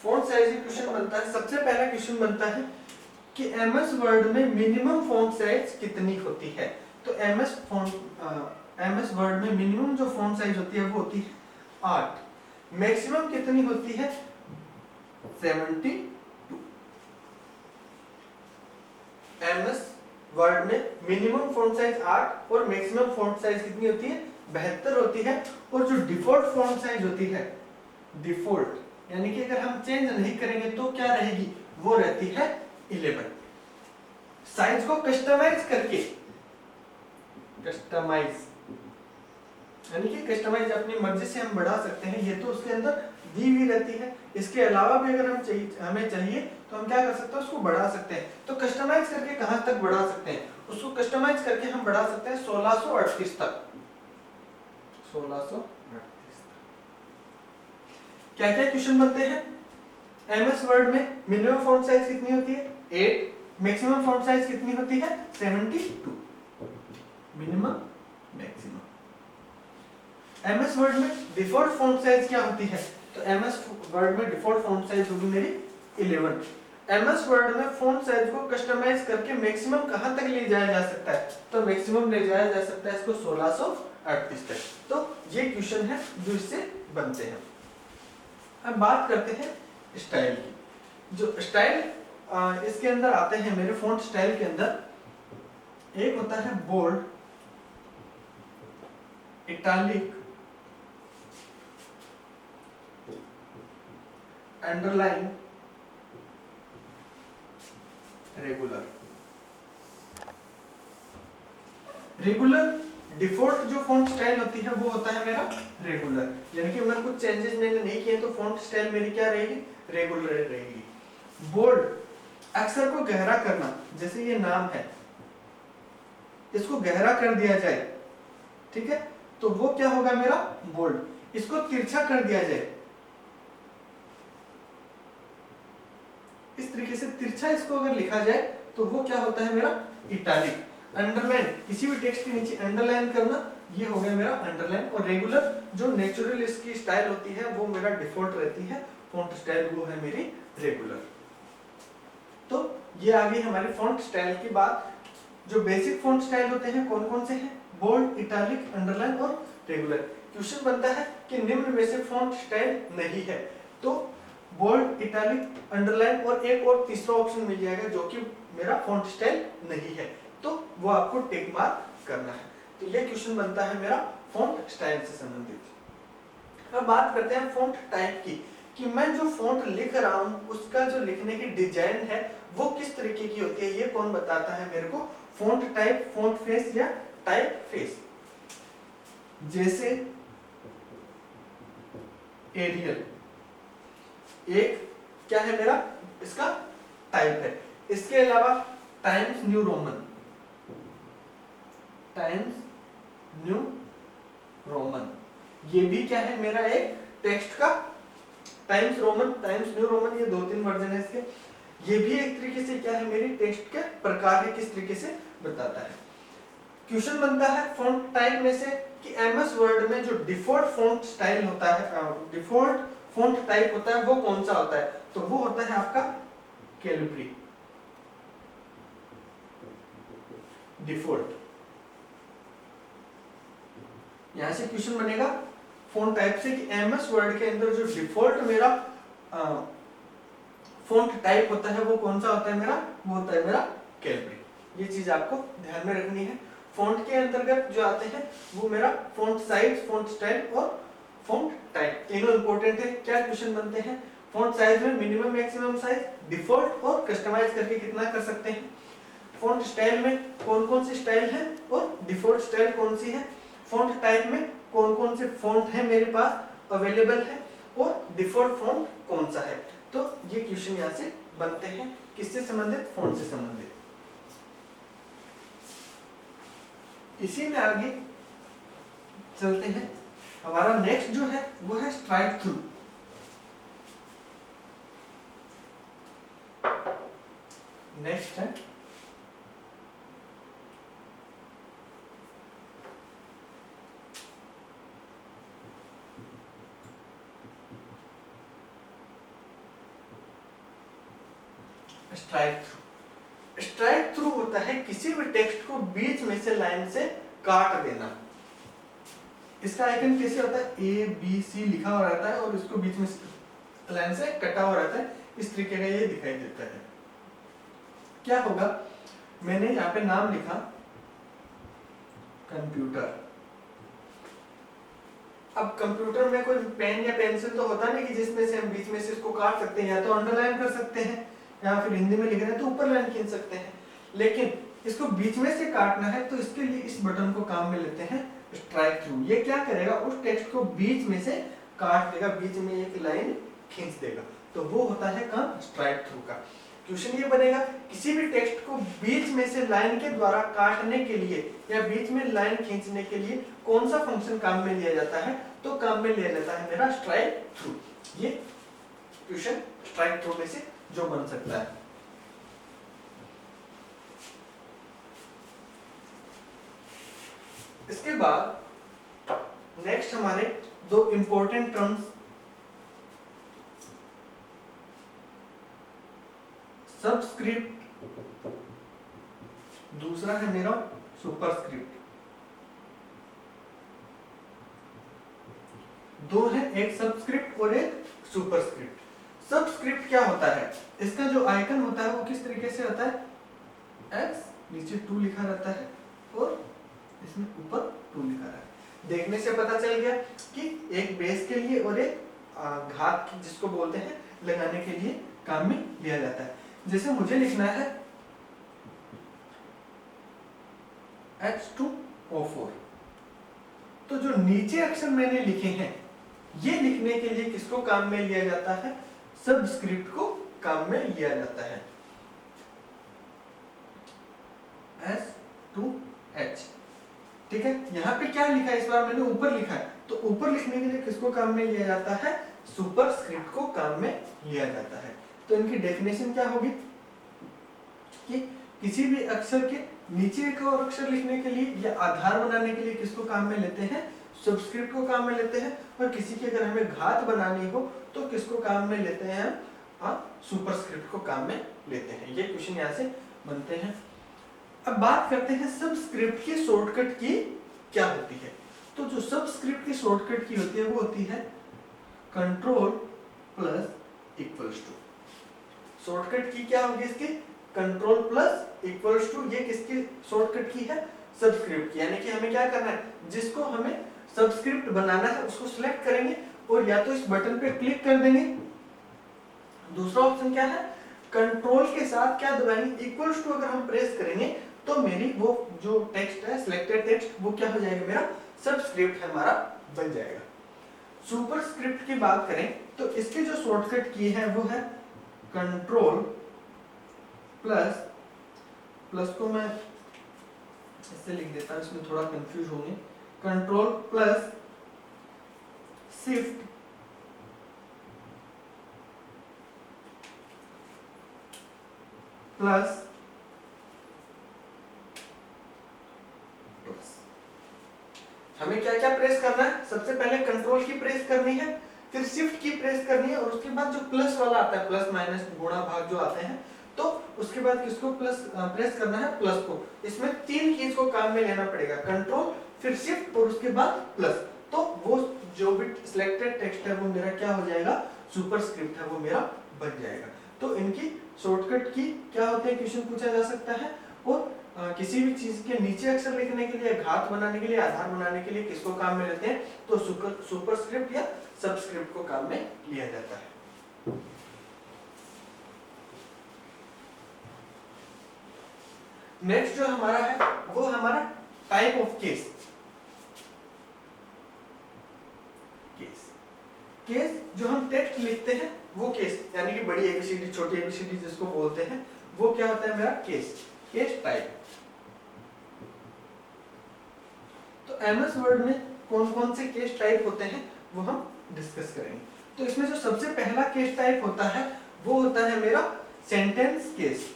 [SPEAKER 1] फॉन्ट साइज क्वेश्चन बनता है। सबसे पहला क्वेश्चन बनता है कि एमएस वर्ड में मिनिमम फॉन्ट साइज कितनी होती है। तो एमएस वर्ड में मिनिमम जो फॉन्ट साइज होती है वो होती है 8, मैक्सिमम कितनी होती है 72। एमएस वर्ड में मिनिमम फॉन्ट साइज 8 और मैक्सिमम फॉन्ट साइज कितनी होती है 72 होती है। और जो डिफॉल्ट फॉन्ट साइज होती है, डिफॉल्ट यानी कि अगर हम चेंज नहीं करेंगे तो क्या रहेगी, वो रहती है 11। साइज को कस्टमाइज करके, कस्टमाइज यानी कि कस्टमाइज अपनी मर्जी से हम बढ़ा सकते हैं, ये तो उसके अंदर दी हुई रहती है। इसके अलावा भी अगर हमें चाहिए तो हम क्या कर सकते हैं, उसको बढ़ा सकते हैं। तो कस्टमाइज करके कहां तक बढ़ा सकते हैं, उसको कस्टमाइज करके हम बढ़ा सकते हैं 1638 तक, 1638। क्या क्या क्वेश्चन बनते हैं एमएस वर्ड में, मिनिमम फॉन्ट साइज कितनी होती है 8, मैक्सिमम फॉन्ट साइज कितनी होती है 72, मिनिमम मैक्सिमम। एमएस वर्ड में डिफॉल्ट फॉन्ट साइज क्या होती है, तो एमएस वर्ड में डिफॉल्ट फॉन्ट साइज होगी मेरी 11। एमएस वर्ड में फॉन्ट साइज को कस्टमाइज करके मैक्सिमम कहां तक ले जाया जा सकता है, तो मैक्सिमम ले जाया जा सकता है इसको 1638 तक। तो ये क्वेश्चन है जो इससे बनते हैं। अब बात करते हैं स्टाइल की। जो स्टाइल इसके अंदर आते हैं मेरे फॉन्ट स्टाइल के अंदर, एक होता है bold, italic, underline, regular. Regular default जो फॉन्ट स्टाइल होती है वो होता है मेरा रेगुलर, यानी कि मैं कुछ चेंजेस मैंने नहीं किए तो फॉन्ट स्टाइल मेरी क्या रहेगी, रेगुलर रहेगी। बोल्ड अक्षर को गहरा करना, जैसे ये नाम है इसको गहरा कर दिया जाए, ठीक है, तो वो क्या होगा मेरा बोल्ड। इसको तिरछा कर दिया जाए, इस तरीके से तिरछा इसको अगर लिखा जाए तो वो क्या होता है मेरा इटैलिक। अंडरलाइन, किसी भी टेक्स्ट के नीचे अंडरलाइन करना, ये हो गया मेरा अंडरलाइन। और रेगुलर जो नेचुरल इसकी स्टाइल होती है वो मेरा डिफॉल्ट रहती है फॉन्ट स्टाइल, वो है मेरी रेगुलर। तो ये आ गई हमारी फॉन्ट स्टाइल की बात। जो बेसिक फॉन्ट स्टाइल होते हैं कौन कौन से हैं, बोल्ड, इटैलिक, अंडरलाइन और रेगुलर। क्वेश्चन बनता है कि निम्न में से फॉन्ट स्टाइल नहीं है, तो बोल्ड, इटैलिक, अंडरलाइन और एक और तीसरा ऑप्शन मिल जाएगा जो कि मेरा फॉन्ट स्टाइल नहीं है, तो वो आपको टिक मार्क करना है। तो ये क्वेश्चन बनता है मेरा फॉन्ट स्टाइल से संबंधित। अब बात करते हैं फॉन्ट टाइप की, कि मैं जो फॉन्ट लिख रहा हूं उसका जो लिखने की डिजाइन है वो किस तरीके की होती है, ये कौन बताता है मेरे को, फॉन्ट टाइप, फॉन्ट फेस या टाइप फेस। जैसे एरियल एक क्या है मेरा इसका टाइप है, इसके अलावा times new Roman, times new Roman, ये भी क्या है मेरा एक टेक्स्ट का times Roman, times new Roman, ये 2-3 वर्जन है इसके। ये भी एक तरीके से क्या है मेरी टेक्स्ट के प्रकार है, किस तरीके से बताता है। क्वेश्चन बनता है फॉन्ट टाइप में से कि एमएस वर्ड में जो डिफॉल्ट फॉन्ट स्टाइल होता है, डिफॉल्ट फॉन्ट टाइप होता है वो कौन सा होता है, तो वो होता है आपका कैलिब्री डिफॉल्ट। यहां से क्वेश्चन बनेगा फॉन्ट टाइप से कि एमएस वर्ड के अंदर जो डिफॉल्ट मेरा फॉन्ट टाइप होता है वो कौन सा होता है मेरा, वो होता है मेरा कैलिब्री। ये चीज आपको ध्यान में रखनी है। फॉन्ट के अंतर्गत जो आते हैं वो मेरा फॉन्ट साइज, फॉन्ट स्टाइल और फॉन्ट टाइप, तीनों इंपॉर्टेंट है। क्या क्वेश्चन बनते हैं, फॉन्ट साइज में मिनिमम मैक्सिमम साइज, डिफॉल्ट और कस्टमाइज करके कितना कर सकते हैं, फॉन्ट स्टाइल में कौन कौन सी स्टाइल है और डिफॉल्ट स्टाइल कौन सी है, फॉन्ट टाइप में कौन कौन से फॉन्ट है मेरे पास अवेलेबल है और डिफॉल्ट फॉन्ट कौन सा है। तो ये क्वेश्चन यहाँ से बनते हैं, किससे संबंधित, फॉन्ट से संबंधित। इसी में आगे चलते हैं, हमारा नेक्स्ट जो है वो है स्ट्राइक थ्रू। नेक्स्ट है स्ट्राइक थ्रू। स्ट्राइक थ्रू होता है किसी भी टेक्स्ट को बीच में से लाइन से काट देना। इसका आइकन कैसे होता है, ए बी सी लिखा हुआ रहता है और इसको बीच में लाइन से कटा हुआ रहता है, इस तरीके का ये दिखाई देता है। क्या होगा, मैंने यहाँ पे नाम लिखा कंप्यूटर, अब कंप्यूटर में कोई पेन या पेंसिल तो होता नहीं कि जिसमें से हम बीच में से इसको काट सकते हैं, या तो अंडरलाइन कर सकते हैं या फिर हिंदी में लिख रहे हैं तो ऊपर लाइन खींच सकते हैं। लेकिन इसको बीच में से काटना है तो इसके लिए इस बटन को काम में लेते हैं स्ट्राइक थ्रू। ये क्या करेगा, उस टेक्स्ट को बीच में से काट देगा, बीच में एक लाइन खींच देगा, तो वो होता है काम स्ट्राइक थ्रू का। क्वेश्चन ये बनेगा, किसी भी टेक्स्ट को बीच में से लाइन के द्वारा काटने के लिए या बीच में लाइन खींचने के लिए कौन सा फंक्शन काम में लिया जाता है, तो काम में लिया जाता है मेरा स्ट्राइक थ्रू। ये क्वेश्चन स्ट्राइक थ्रू में से जो बन सकता है। इसके बाद नेक्स्ट हमारे दो इंपॉर्टेंट टर्म्स, सबस्क्रिप्ट, दूसरा है मेरा सुपरस्क्रिप्ट। दो है, एक सबस्क्रिप्ट और एक सुपरस्क्रिप्ट। सबस्क्रिप्ट क्या होता है, इसका जो आइकन होता है वो किस तरीके से होता है, x नीचे 2 लिखा रहता है और इसमें ऊपर 2 लिखा रहता है। देखने से पता चल गया कि एक बेस के लिए और एक घात जिसको बोलते हैं लगाने के लिए काम में लिया जाता है। जैसे मुझे लिखना है H2O4, तो जो नीचे अक्षर मैंने लिखे हैं ये लिखने के लिए किसको काम में लिया जाता है, सबस्क्रिप्ट को काम में लिया जाता है, S2H। ठीक है, यहाँ पे क्या लिखा है, इस बार मैंने ऊपर लिखा है, तो ऊपर लिखने के लिए किसको काम में लिया जाता है, सुपरस्क्रिप्ट को काम में लिया जाता है। तो इनकी डेफिनेशन क्या होगी कि किसी भी अक्षर के नीचे एक और अक्षर लिखने के लिए या आधार बनाने के लिए किसको काम में लेते हैं, सबस्क्रिप्ट को काम में लेते हैं, और किसी की अगर हमें घात बनानी हो तो किसको काम में लेते हैं हम, सुपरस्क्रिप्ट को काम में लेते हैं। ये क्वेश्चन यहाँ से बनते हैं। अब बात करते हैं सबस्क्रिप्ट की शॉर्टकट की क्या होती है। तो जो सबस्क्रिप्ट की शॉर्टकट की होती है वो होती है control plus equals to. Shortcut की क्या होगी इसकी, कंट्रोल प्लस इक्वल्स टू। ये किसकी शॉर्टकट की है, सबस्क्रिप्ट की। यानी कि हमें क्या करना है, जिसको हमें सबस्क्रिप्ट बनाना है उसको सिलेक्ट करेंगे और या तो इस बटन पे क्लिक कर देंगे। दूसरा ऑप्शन क्या है, कंट्रोल के साथ क्या दबाएंगे, इक्वल्स टू अगर हम प्रेस करेंगे तो मेरी वो जो टेक्स्ट है, सिलेक्टेड टेक्स्ट, वो क्या हो जाएगा, मेरा सबस्क्रिप्ट हमारा बन जाएगा। सुपरस्क्रिप्ट की बात करें तो इसके जो शॉर्टकट की है वो है कंट्रोल प्लस, प्लस को मैं इससे लिख देता हूं, इसमें थोड़ा कंफ्यूज होंगे, कंट्रोल प्लस शिफ्ट प्लस हमें क्या क्या प्रेस करना है, सबसे पहले कंट्रोल की प्रेस करनी है, फिर शिफ्ट की प्रेस करनी है, और उसके बाद जो प्लस वाला आता है, प्लस माइनस गुणा भाग जो आते हैं, तो उसके बाद किसको प्लस प्रेस करना है, प्लस को। इसमें 3 कीज को काम में लेना पड़ेगा, कंट्रोल, फिर शिफ्ट और उसके बाद प्लस। तो वो जो भी सिलेक्टेड टेक्स्ट है वो मेरा क्या हो जाएगा, सुपरस्क्रिप्ट है वो मेरा बन जाएगा। तो इनकी शॉर्टकट की क्या होते हैं, क्वेश्चन पूछा जा सकता है। और किसी भी चीज के नीचे अक्षर लिखने के लिए, घात बनाने के लिए, आधार बनाने के लिए किसको काम में लेते हैं, तो सुपरस्क्रिप्ट या सबस्क्रिप्ट को काम में लिया जाता है। नेक्स्ट जो हमारा है वो हमारा टाइप ऑफ केस। केस जो हम टेक्स्ट लिखते हैं वो केस, यानी कि बड़ी एबीसीडी, छोटी एबीसीडी जिसको बोलते हैं, वो क्या होता है मेरा केस, केस टाइप। तो एमएस वर्ड में कौन कौन से केस टाइप होते हैं वो हम डिस्कस करेंगे। तो इसमें जो सबसे पहला केस टाइप होता है वो होता है मेरा सेंटेंस केस।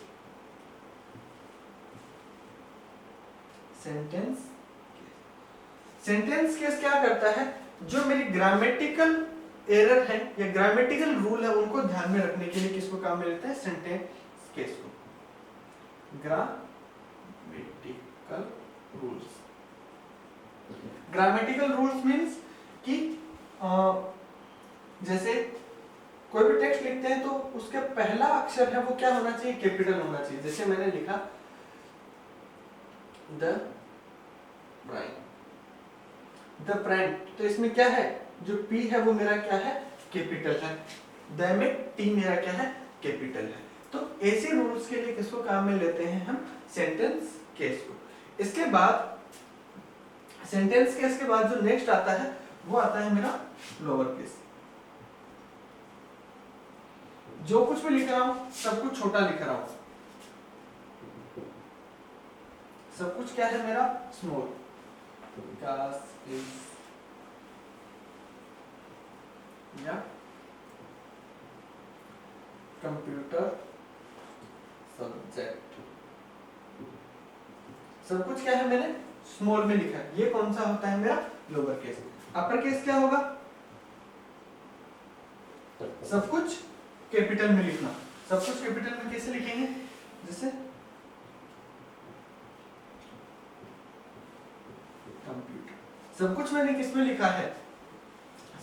[SPEAKER 1] सेंटेंस केस क्या करता है, जो मेरी ग्रामेटिकल एरर है या ग्रामेटिकल रूल है उनको ध्यान में रखने के लिए किसको काम में लेते हैं, सेंटेंस केस को। Grammatical rules, grammatical rules means कि जैसे कोई भी टेक्स्ट लिखते हैं तो उसका पहला अक्षर है वो क्या होना चाहिए, कैपिटल होना चाहिए। जैसे मैंने लिखा द ब्राइन, द प्राइम, तो इसमें क्या है, जो P है वो मेरा क्या है, कैपिटल है, द में T मेरा क्या है, कैपिटल है। तो ऐसे रूल्स के लिए किसको काम में लेते हैं हम, सेंटेंस केस को। इसके बाद सेंटेंस केस के बाद जो नेक्स्ट आता है वो आता है मेरा लोअर केस। जो कुछ भी लिख रहा हूं सब कुछ छोटा लिख रहा हूं, सब कुछ क्या है मेरा स्मॉल। विकास इज या कंप्यूटर सब्जेक्ट, सब कुछ क्या है मैंने स्मॉल में लिखा है। ये कौन सा होता है मेरा लोअर केस। अपर केस क्या होगा, सब कुछ कैपिटल में लिखना। सब कुछ कैपिटल में कैसे लिखेंगे, जैसे कंप्यूटर, सब कुछ मैंने किस में लिखा है,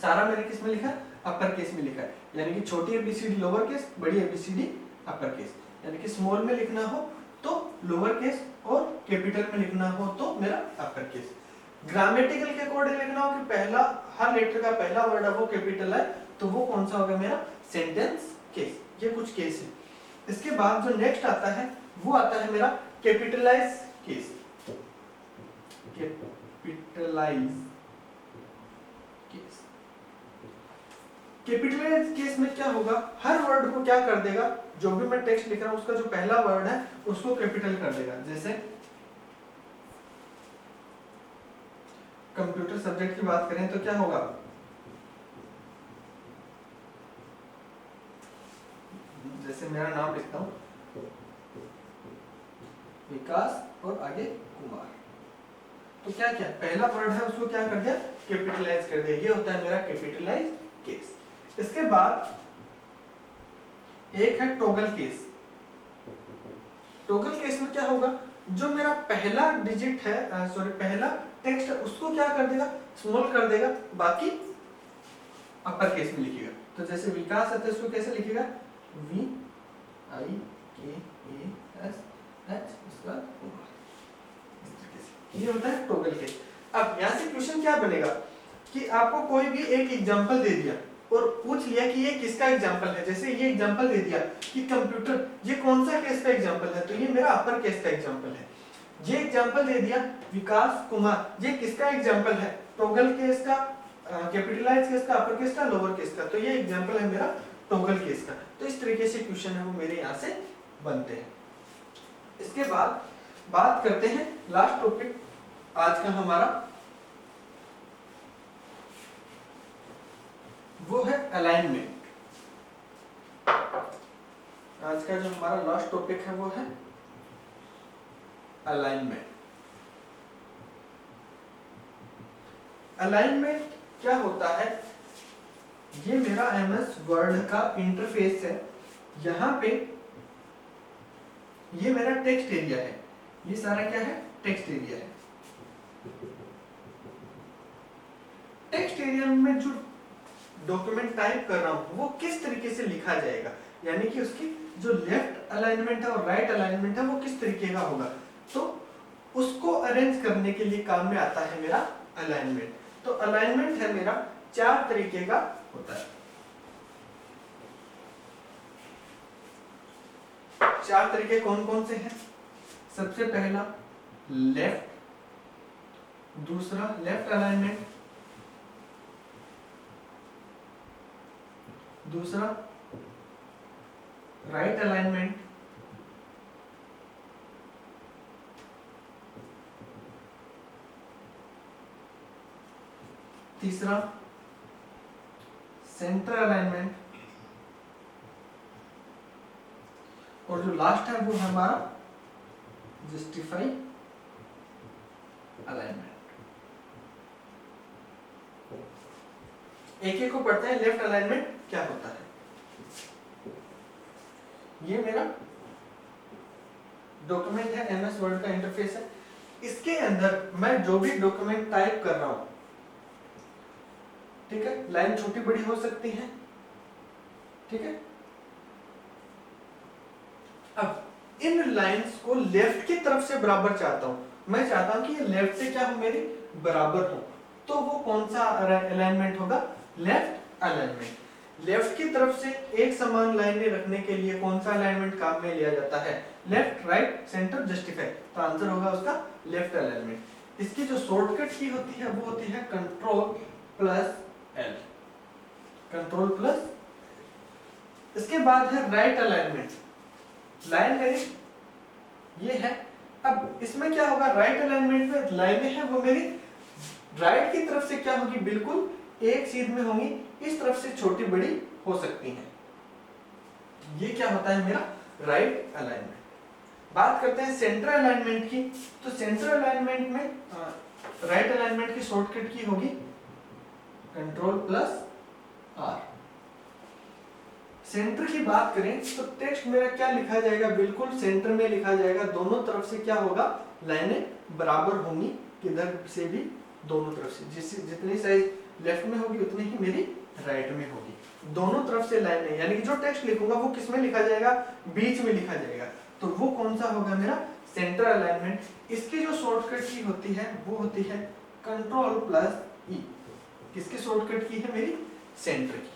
[SPEAKER 1] सारा मैंने किस में लिखा है, अपर केस में लिखा है। यानी कि छोटी एबीसीडी लोअर केस, बड़ी एबीसीडी अपर केस। यानी कि स्मॉल में लिखना हो तो लोअर केस और कैपिटल में लिखना हो तो मेरा अपर केस। ग्रामेटिकल के अकॉर्डिंग लिखना हो कि पहला हर लेटर का पहला वर्ड है वो कैपिटल है, तो वो कौन सा होगा मेरा सेंटेंस केस। ये कुछ केस है। इसके बाद जो नेक्स्ट आता है वो आता है मेरा capitalize case. Capitalize case, capitalize case में क्या होगा, हर वर्ड को क्या कर देगा, जो भी मैं टेक्स्ट लिख रहा हूं उसका जो पहला वर्ड है उसको कैपिटल कर देगा। जैसे कंप्यूटर सब्जेक्ट की बात करें तो क्या होगा, जैसे मेरा नाम लिखता हूं विकास और आगे कुमार, तो क्या क्या पहला वर्ड है उसको क्या कर दिया, कैपिटलाइज कर दिया। ये होता है मेरा कैपिटलाइज केस। इसके बाद एक है टॉगल केस। टॉगल केस में क्या होगा, जो मेरा पहला डिजिट है, पहला टेक्स्ट है उसको क्या कर देगा, स्मॉल कर देगा, बाकी अपर केस में लिखेगा। तो जैसे विकास है तो इसको कैसे लिखेगा, वी आई के ए एस एच, उसका कुमार। ये होता है टॉगल केस। अब यहाँ से क्वेश्चन क्या बनेगा कि आपको कोई भी एक एग्जांपल दे दिया और पूछ लिया कि ये किसका एग्जांपल है। जैसे ये एग्जांपल दे दिया कि कंप्यूटर, ये कौन सा केस का एग्जांपल है, तो ये मेरा अपर केस का एग्जांपल है। ये एग्जांपल दे दिया विकास कुमार, ये किसका एग्जांपल है, टॉगल केस का, कैपिटलाइज केस का, अपर केस का, लोअर केस का। तो ये एग्जांपल है मेरा टॉगल केस का। तो इस तरीके से क्वेश्चन है वो मेरे यहाँ से बनते हैं। इसके बाद बात करते हैं लास्ट टॉपिक आज का हमारा, वो है अलाइनमेंट। आज का जो हमारा लास्ट टॉपिक है वो है अलाइनमेंट। अलाइनमेंट क्या होता है, ये मेरा एमएस वर्ड का इंटरफेस है। यहाँ पे ये मेरा टेक्स्ट एरिया है, ये सारा क्या है, टेक्स्ट एरिया है। टेक्स्ट एरिया में जो डॉक्यूमेंट टाइप कर रहा हूं वो किस तरीके से लिखा जाएगा, यानी कि उसकी जो लेफ्ट अलाइनमेंट है और राइट अलाइनमेंट है वो किस तरीके का होगा, तो उसको अरेंज करने के लिए काम में आता है मेरा अलाइनमेंट। तो अलाइनमेंट है मेरा 4 तरीके का होता है। 4 तरीके कौन कौन से हैं, सबसे पहला लेफ्ट, दूसरा लेफ्ट अलाइनमेंट, दूसरा राइट अलाइनमेंट, तीसरा सेंटर अलाइनमेंट, और जो लास्ट है वो हमारा जस्टिफाई अलाइनमेंट। एक एक को पढ़ते हैं। लेफ्ट अलाइनमेंट क्या होता है, ये मेरा डॉक्यूमेंट है, एमएस वर्ड का इंटरफेस है। इसके अंदर मैं जो भी डॉक्यूमेंट टाइप कर रहा हूं, ठीक है, लाइन छोटी बड़ी हो सकती है, ठीक है। अब इन लाइंस को लेफ्ट की तरफ से बराबर चाहता हूं, मैं चाहता हूं कि ये लेफ्ट से क्या हो, मेरी बराबर हो। तो वो कौन सा अलाइनमेंट होगा? Left alignment. लेफ्ट की तरफ से एक समान लाइनें रखने के लिए कौन सा अलाइनमेंट काम में लिया जाता है? Left, right, centre, justify. तो आंसर होगा उसका लेफ्ट अलाइनमेंट। इसकी जो शॉर्टकट की होती है वो होती है control plus L, control plus. इसके बाद है राइट अलाइनमेंट। लाइन मेरी ये है, अब इसमें क्या होगा? राइट अलाइनमेंट में लाइनें हैं वो मेरी राइट की तरफ से क्या होगी? बिल्कुल एक सीध में होंगी, इस तरफ से छोटी बड़ी हो सकती हैं। ये क्या होता है मेरा राइट अलाइनमेंट। बात करते हैं सेंटर अलाइनमेंट की। तो सेंटर अलाइनमेंट में राइट अलाइनमेंट की शॉर्टकट की होगी कंट्रोल प्लस आर। सेंटर की बात करें तो टेक्स्ट मेरा क्या लिखा जाएगा? बिल्कुल सेंटर में लिखा जाएगा। दोनों तरफ से क्या होगा? लाइनें बराबर होंगी, किधर से भी दोनों तरफ से। जितनी साइज लेफ्ट में होगी उतनी ही मेरी राइट में होगी। दोनों तरफ से लाइनें, यानी कि जो टेक्स्ट लिखूंगा वो किस में लिखा जाएगा? बीच में लिखा जाएगा। तो वो कौन सा होगा मेरा? Centre alignment. इसकी जो शॉर्टकट की होती है वो होती है कंट्रोल प्लस ई। किसकी शॉर्टकट की है? मेरी सेंटर की।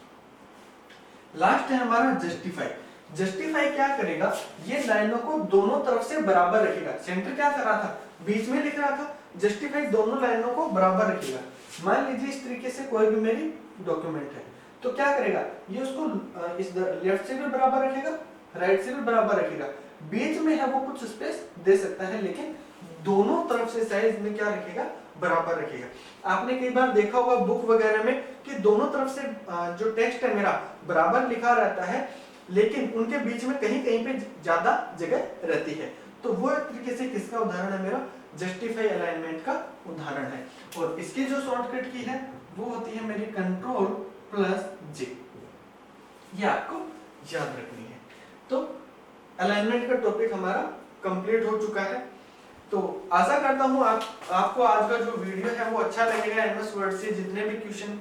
[SPEAKER 1] लास्ट है हमारा जस्टिफाई। जस्टिफाई क्या करेगा? ये लाइनों को दोनों तरफ से बराबर रखेगा। सेंटर क्या कर रहा था? बीच में लिख रहा था। जस्टिफाई दोनों लाइनों को बराबर रखेगा। मान लीजिए इस तरीके से कोई भी मेरी डॉक्यूमेंट है, तो क्या करेगा? ये उसको इस लेफ्ट से भी बराबर रखेगा, राइट से भी बराबर रखेगा। बीच में है वो कुछ स्पेस दे सकता है, लेकिन दोनों तरफ से साइज में क्या रखेगा? बराबर रखेगा। आपने कई बार देखा होगा बुक वगैरह में कि दोनों तरफ से जो टेक्स्ट है मेरा बराबर लिखा रहता है, लेकिन उनके बीच में कहीं कहीं पे ज्यादा जगह रहती है। तो वो एक तरीके से किसका उदाहरण है? मेरा जस्टिफाई अलाइनमेंट का उदाहरण है। और इसकी जो शॉर्टकट की है वो होती है मेरी कंट्रोल प्लस जे। ये आपको याद रखनी है। तो अलाइनमेंट का टॉपिक हमारा कंप्लीट हो चुका है। तो आशा करता हूँ आपको आज का जो वीडियो है वो अच्छा लगेगा। एमएस वर्ड से जितने भी क्वेश्चन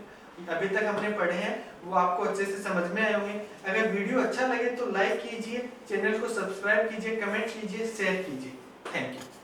[SPEAKER 1] अभी तक हमने पढ़े हैं वो आपको अच्छे से समझ में आए होंगे। अगर वीडियो अच्छा लगे तो लाइक कीजिए, चैनल को सब्सक्राइब कीजिए, कमेंट कीजिए, शेयर कीजिए। Thank you.